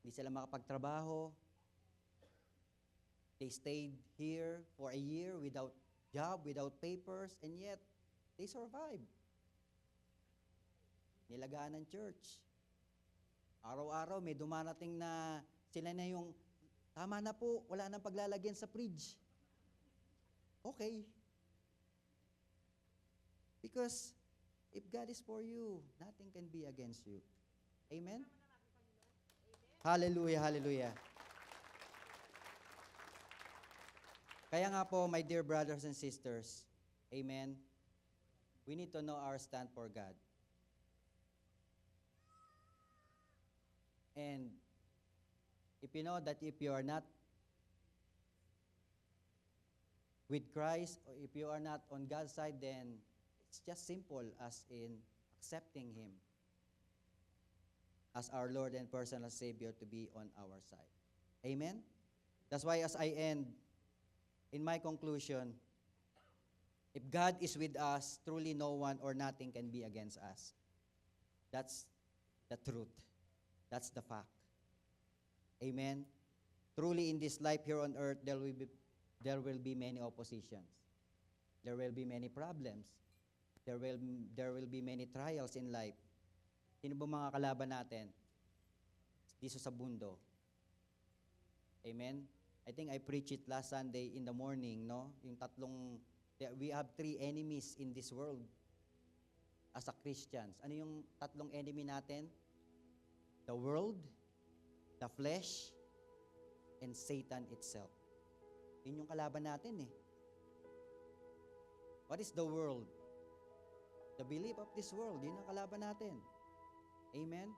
hindi sila makapagtrabaho. They stayed here for a year without job, without papers, and yet they survived. Nilagaan ng church. Araw-araw may dumarating na sila na yung, tama na po, wala nang paglalagyan sa fridge. Okay. Because if God is for you, nothing can be against you. Amen? Hallelujah, hallelujah. Kaya nga po, my dear brothers and sisters, amen, we need to know our stand for God. And If you know that if you are not with Christ, or if you are not on God's side, then it's just simple as in accepting Him as our Lord and personal Savior to be on our side. Amen? That's why as I end, in my conclusion, if God is with us, truly no one or nothing can be against us. That's the truth. That's the fact. Amen? Truly in this life here on earth, there will be many oppositions. There will be many problems. There will be many trials in life. Sino ba mga kalaban natin dito sa mundo? Amen? I think I preached it last Sunday in the morning, no? We have 3 enemies in this world as a Christians. Ano yung 3 enemy natin? The world, the flesh, and Satan itself. Yun yung kalaban natin eh. What is the world? The belief of this world. Yun ang kalaban natin. Amen?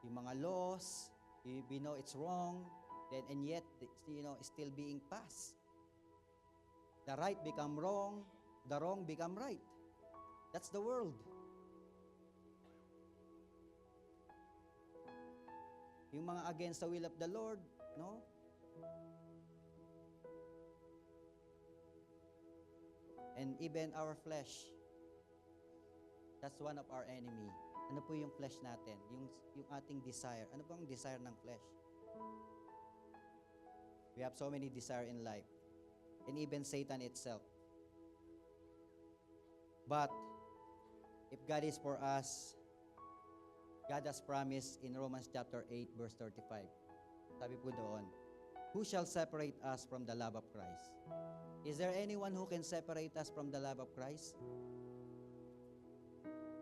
Yung mga laws, we know it's wrong, and yet, it's still being passed. The right become wrong, the wrong become right. That's the world. Yung mga against the will of the Lord, no? And even our flesh, that's one of our enemy. Ano po yung flesh natin? Yung ating desire. Ano po ang desire ng flesh? We have so many desire in life. And even Satan itself. But, if God is for us, God has promised in Romans chapter 8, verse 35. Sabi po doon, who shall separate us from the love of Christ? Is there anyone who can separate us from the love of Christ?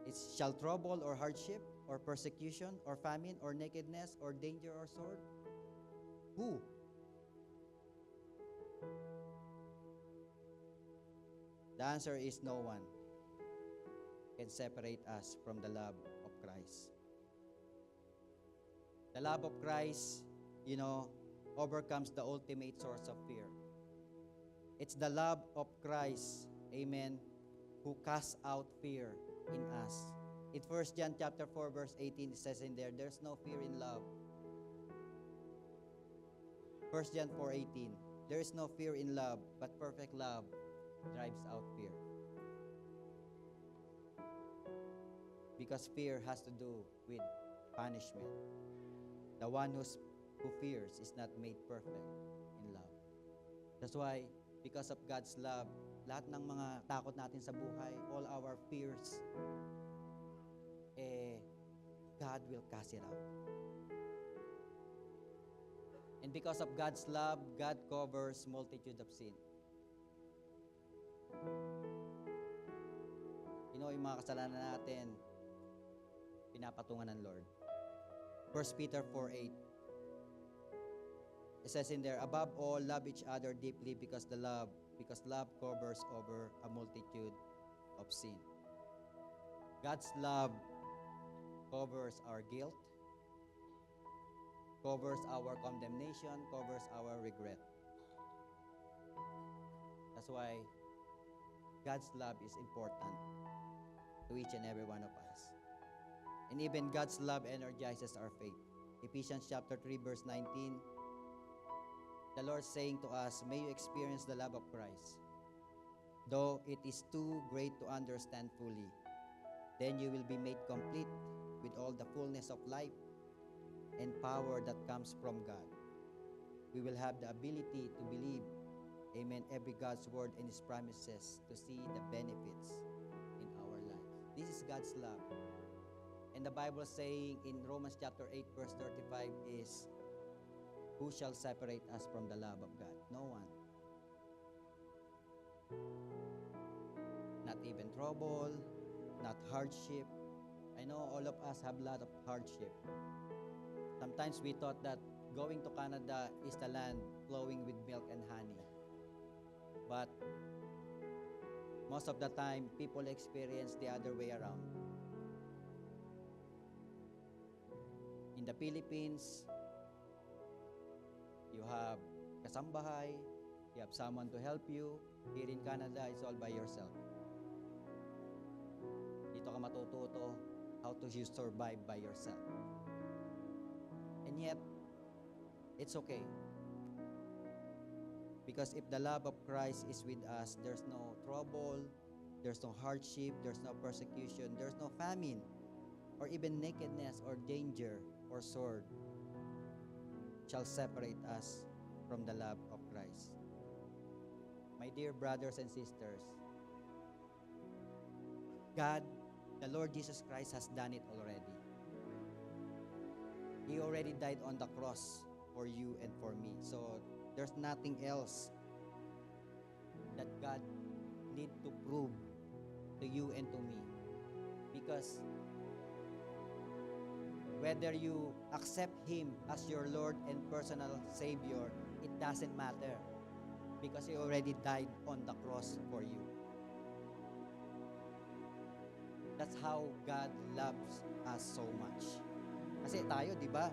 Shall trouble or hardship or persecution or famine or nakedness or danger or sword? Who? The answer is no one can separate us from the love of Christ. The love of Christ, overcomes the ultimate source of fear. It's the love of Christ, amen, who casts out fear in us. In 1 John chapter 4, verse 18, it says in there's no fear in love. 1 John 4:18, there is no fear in love, but perfect love drives out fear. Because fear has to do with punishment. The one who fears is not made perfect in love. That's why, because of God's love, lahat ng mga takot natin sa buhay, all our fears, God will cast it out. And because of God's love, God covers multitude of sin. Yung mga kasalanan natin, pinapatungan ng Lord. 1 Peter 4:8. It says in there, above all, love each other deeply because love covers over a multitude of sin. God's love covers our guilt, covers our condemnation, covers our regret. That's why God's love is important to each and every one of us. And even God's love energizes our faith. Ephesians chapter 3, verse 19, the Lord saying to us, may you experience the love of Christ. Though it is too great to understand fully, then you will be made complete with all the fullness of life and power that comes from God. We will have the ability to believe, amen, every God's word and His promises to see the benefits in our life. This is God's love. And the Bible saying in Romans chapter 8, verse 35 is, who shall separate us from the love of God? No one. Not even trouble, not hardship. I know all of us have a lot of hardship. Sometimes we thought that going to Canada is the land flowing with milk and honey. But most of the time, people experience the other way around. In the Philippines, you have kasambahay, you have someone to help you. Here in Canada, it's all by yourself. Dito ka matututo how to survive by yourself. And yet, it's okay. Because if the love of Christ is with us, there's no trouble, there's no hardship, there's no persecution, there's no famine, or even nakedness, or danger, or sword shall separate us from the love of Christ. My dear brothers and sisters, God, the Lord Jesus Christ has done it already. He already died on the cross for you and for me. So there's nothing else that God need to prove to you and to me. Because whether you accept Him as your Lord and personal Savior, it doesn't matter. Because He already died on the cross for you. That's how God loves us so much. Kasi tayo, di ba?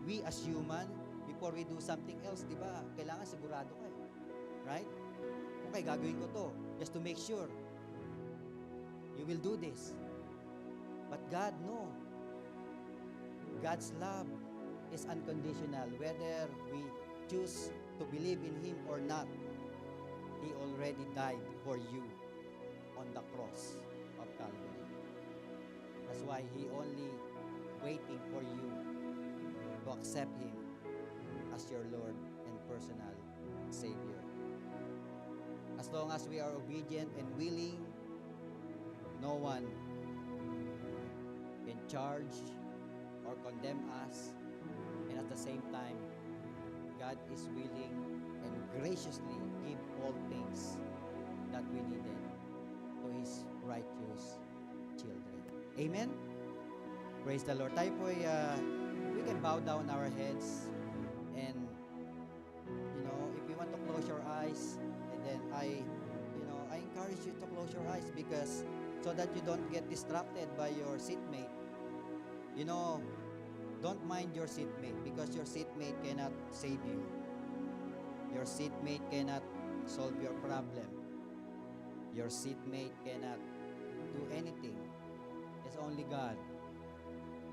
We as human, before we do something else, di ba? Kailangan sigurado ka. Right? Okay, gagawin ko to. Just to make sure. You will do this. But God, no. God's love is unconditional. Whether we choose to believe in Him or not, He already died for you on the cross of Calvary. That's why He only waiting for you to accept Him as your Lord and personal Savior. As long as we are obedient and willing, no one can charge or condemn us. And at the same time, God is willing and graciously give all things that we needed to His righteous children. Amen? Praise the Lord. Tayo po we can bow down our heads and, if you want to close your eyes, and then I encourage you to close your eyes because so that you don't get distracted by your seatmate. Don't mind your seatmate because your seatmate cannot save you. Your seatmate cannot solve your problem. Your seatmate cannot do anything. It's only God.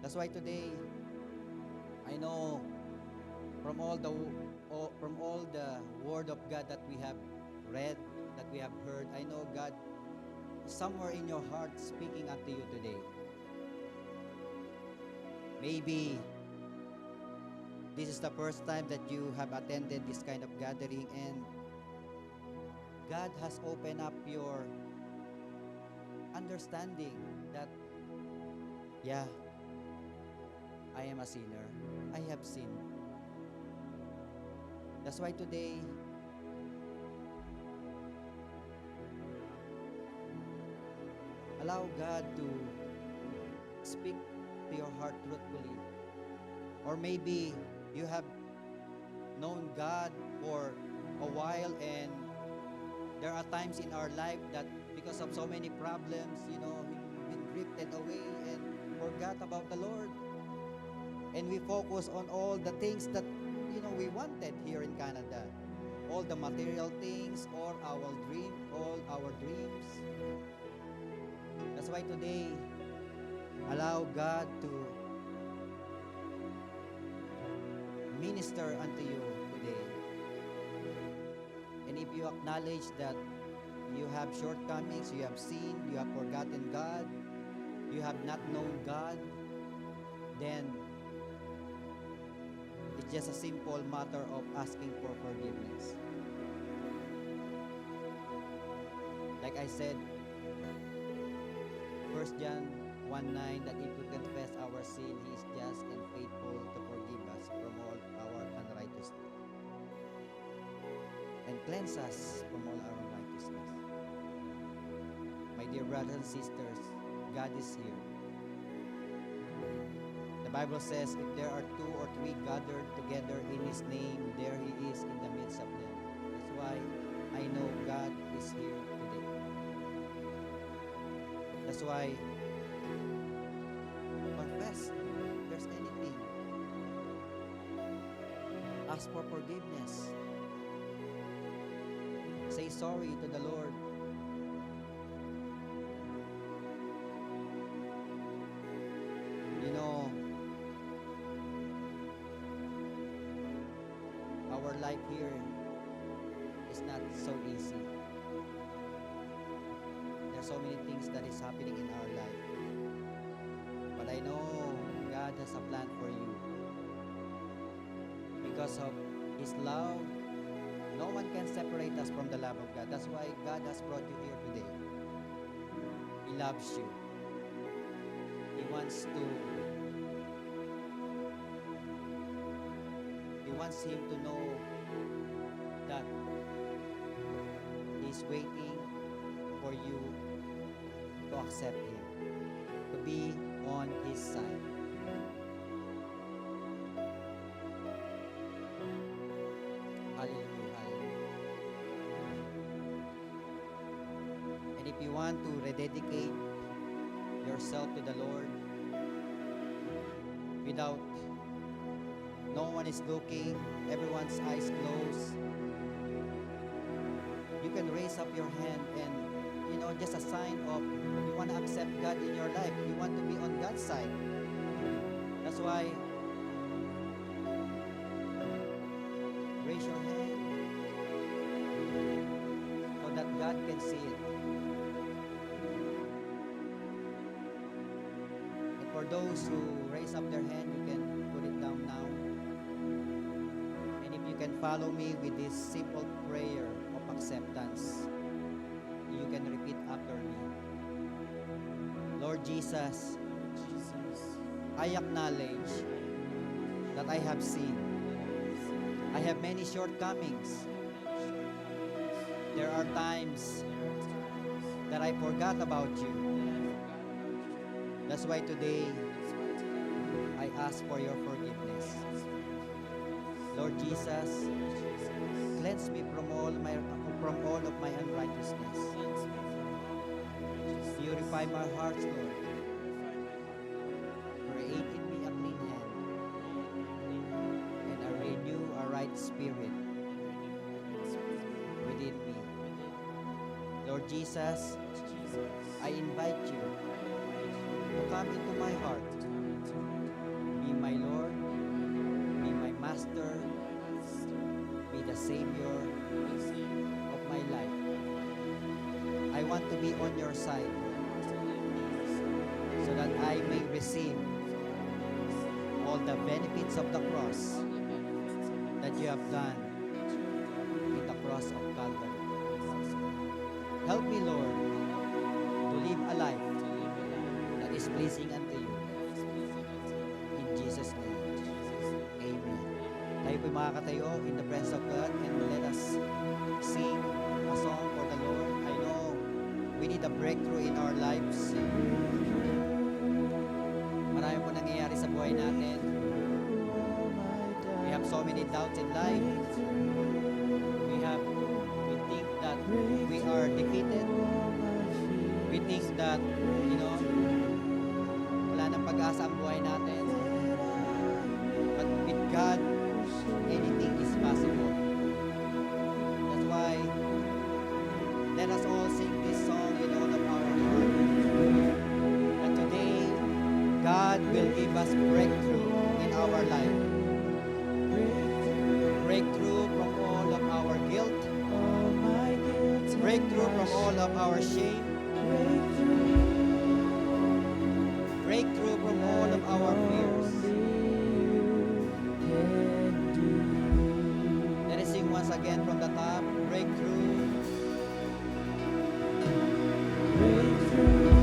That's why today, I know from all the Word of God that we have read, that we have heard, I know God is somewhere in your heart speaking unto you today. Maybe this is the first time that you have attended this kind of gathering and God has opened up your understanding that, yeah, I am a sinner. I have sinned. That's why today, allow God to speak to your heart truthfully. Or maybe you have known God for a while and there are times in our life that because of so many problems, we've been drifted away and forgot about the Lord. And we focus on all the things that, we wanted here in Canada. All the material things, all our dreams. That's why today, allow God to minister unto you today. And if you acknowledge that you have shortcomings, you have sinned, you have forgotten God, you have not known God, then it's just a simple matter of asking for forgiveness. Like I said, 1 John 1:9, that if we confess our sin, He is just and faithful to forgive us from all our unrighteousness and cleanse us from all our unrighteousness. My dear brothers and sisters, God is here. The Bible says, if there are 2 or 3 gathered together in His name, there He is in the midst of them. That's why I know God is here today. That's why confess if there's anything Ask for forgiveness. Say sorry to the Lord. You know, our life here is not so easy. There's so many things that is happening in our life. But I know God has a plan for you. Because of His love, no one can separate us from the love of God. That's why God has brought you here today. He loves you. He wants Him to know that He's waiting for you to accept Him, to be on His side. Hallelujah, hallelujah. And if you want to rededicate yourself to the Lord without no one is looking, everyone's eyes closed, you can raise up your hand and, just a sign of you want to accept God in your life. You want to be on God's side. That's why raise your hand so that God can see it. And for those who raise up their hand, you can put it down now. And if you can follow me with this simple prayer of acceptance, you can repeat after me. Lord Jesus, I acknowledge that I have sinned. I have many shortcomings. There are times that I forgot about you. That's why today I ask for your forgiveness. Lord Jesus, cleanse me from all of my unrighteousness. Purify my heart, Lord. Create in me a clean hand and renew a right spirit within me. Lord Jesus, I invite you to come into my heart. Be my Lord, be my Master, be the Savior of my life. I want to be on your side so that I may receive all the benefits of the cross that you have done in the cross of Calvary. Help me, Lord, to live a life that is pleasing unto you. In Jesus' name, amen. Tayo po'y makakatayo in the presence of God and let us sing a song for the Lord. I know we need a breakthrough in our lives. Marami po nangyayari sa buhay natin. We have so many doubts in life. We think that we are defeated. We think that, wala nang pag-asa ang buhay natin. But with God, anything is possible. That's why let us all sing this song in all of our heart. And today, God will give us breakthrough in our life. Breakthrough from all of our guilt. Breakthrough from all of our shame. Breakthrough from all of our fears. Let us sing once again from the top. Breakthrough. Breakthrough.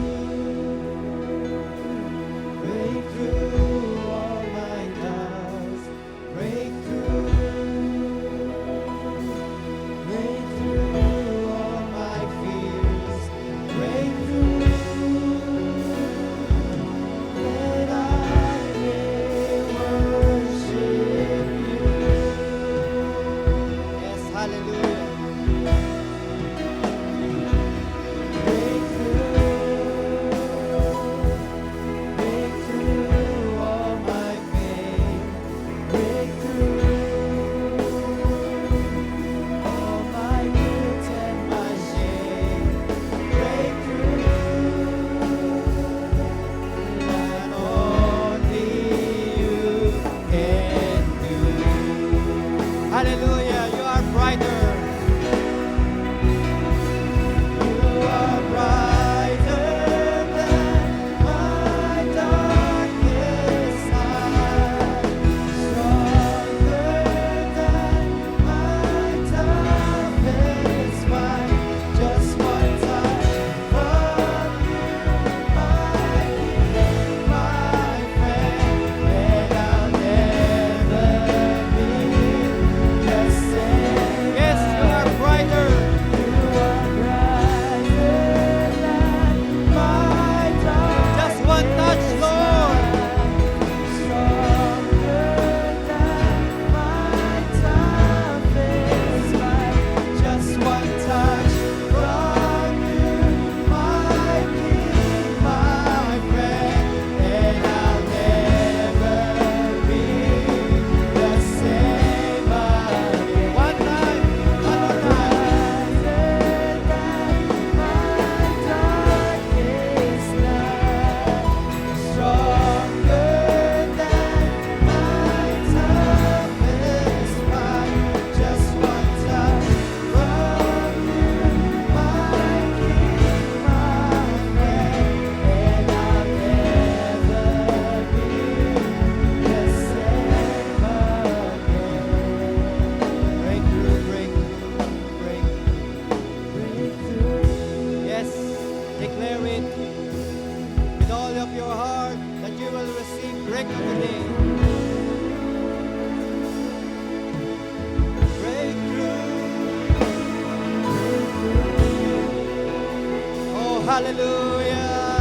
hallelujah.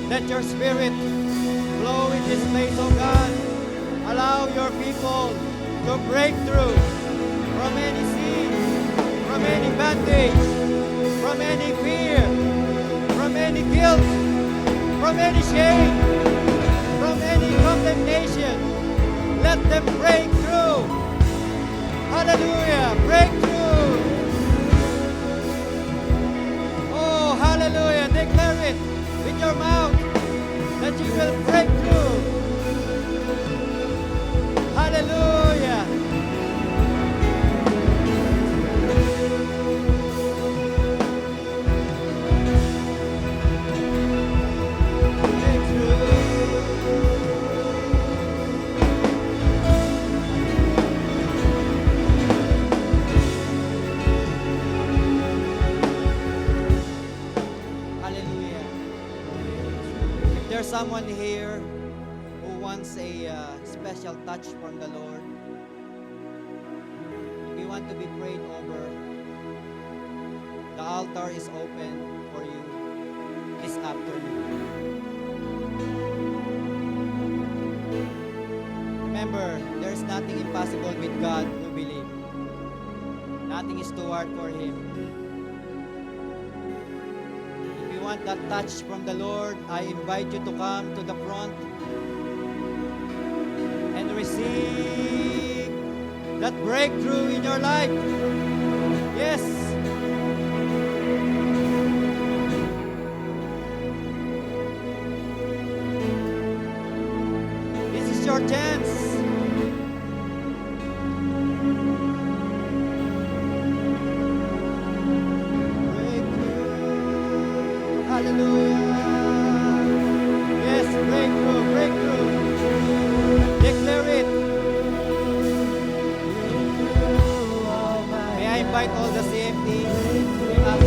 Let your spirit flow in this place, oh God. Allow your people to break through from any sin, from any bondage, from any fear, from any guilt, from any shame, from any condemnation. Let them break through. Hallelujah. Break through. Oh, hallelujah. Declare it with your mouth that you will break through. Hallelujah. There's someone here who wants a special touch from the Lord. If you want to be prayed over, the altar is open for you this afternoon. Remember, there's nothing impossible with God who believe. Nothing is too hard for Him. Want that touch from the Lord, I invite you to come to the front and receive that breakthrough in your life. Yes. This is your chance. Hallelujah. Yes, breakthrough, breakthrough. Declare it. May I invite all the CMT,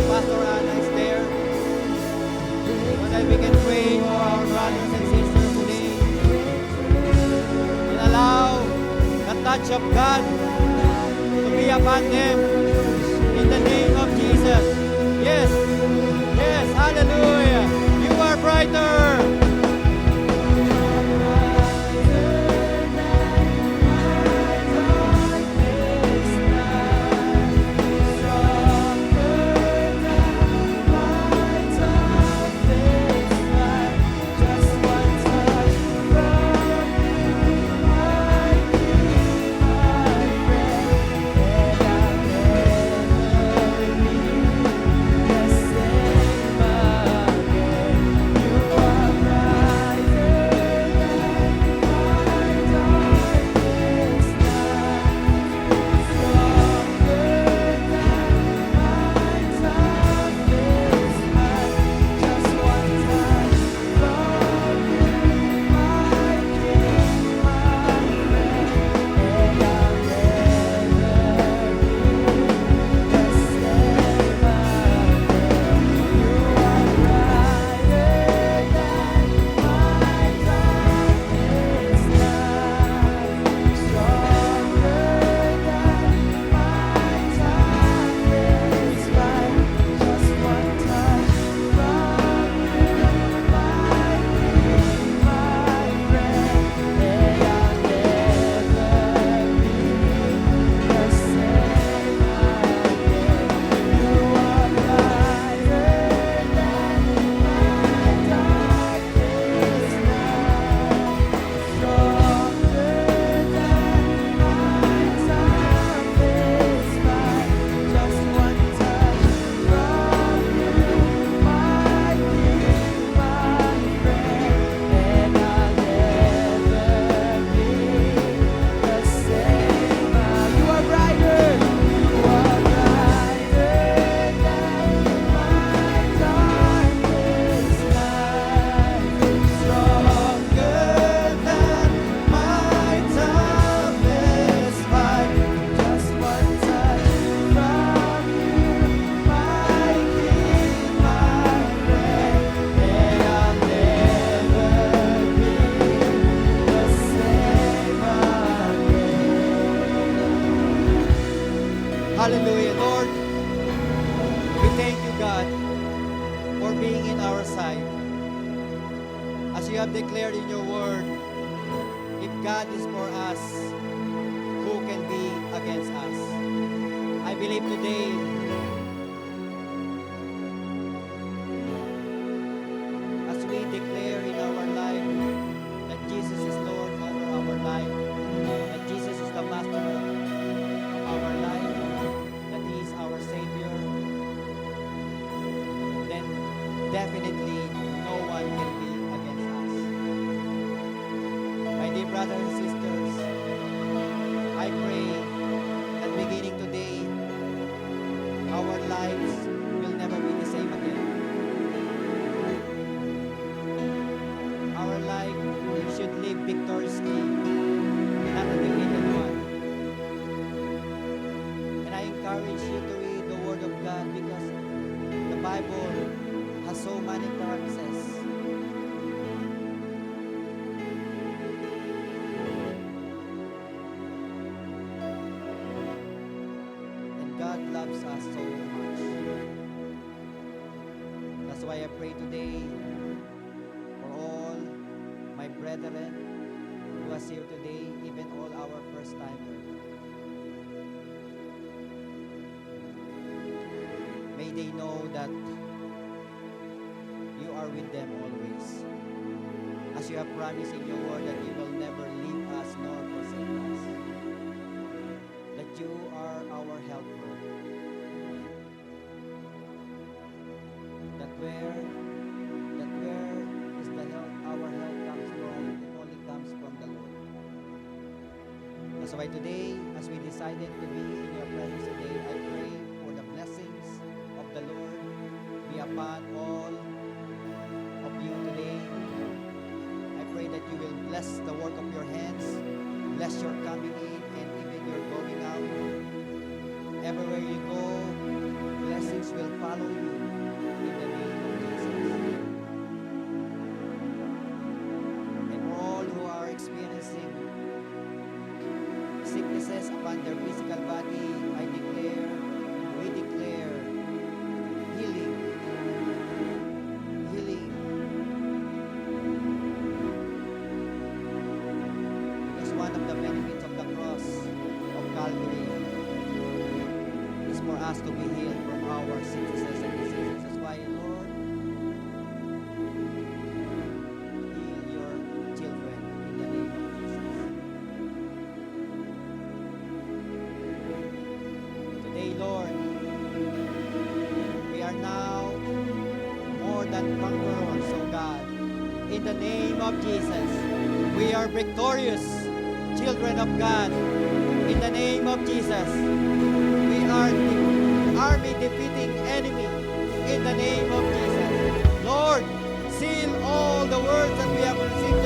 Pastor Anna is there, so that we can pray for our brothers and sisters today. And allow the touch of God to be upon them in the name of Jesus. Yes. Yes, hallelujah. You are brighter. Hallelujah. Lord, we thank you, God, for being in our side. As you have declared in your word, if God is for us, who can be against us? I believe today, as we declare in our life that Jesus is Lord over our life, that Jesus is the Master of our life, that He is our Savior, then definitely no one can be against us. My dear brothers and sisters, I pray that beginning today, our lives will never be the same again. Our life should live victoriously, not a defeated one. And I encourage you to read the Word of God because the Bible has so many promises. And God loves us so much. That's why I pray today for all my brethren who are here today, even all our first-timers. May they know that you are with them always. As you have promised in your word that you will never leave us nor forsake us. That you are our helper. That where is the help, our help comes from, it only comes from the Lord. That's why today, as we decided to be in your presence today, I pray for the blessings of the Lord be upon all of you today. I pray that you will bless the work of your hands, bless your coming in and even your going out. Everywhere you go, blessings will follow you in the name of Jesus. And for all who are experiencing sicknesses upon their physical body, I declare, we declare healing. Because one of the benefits of the cross of Calvary is for us to be healed from our sicknesses and diseases. That's why, Lord, heal your children in the name of Jesus. Today, Lord, we are now more than conquerors, oh God. In the name of Jesus, we are victorious children of God. In the name of Jesus, we are the army defeating enemy. In the name of Jesus, Lord, seal all the words that we have received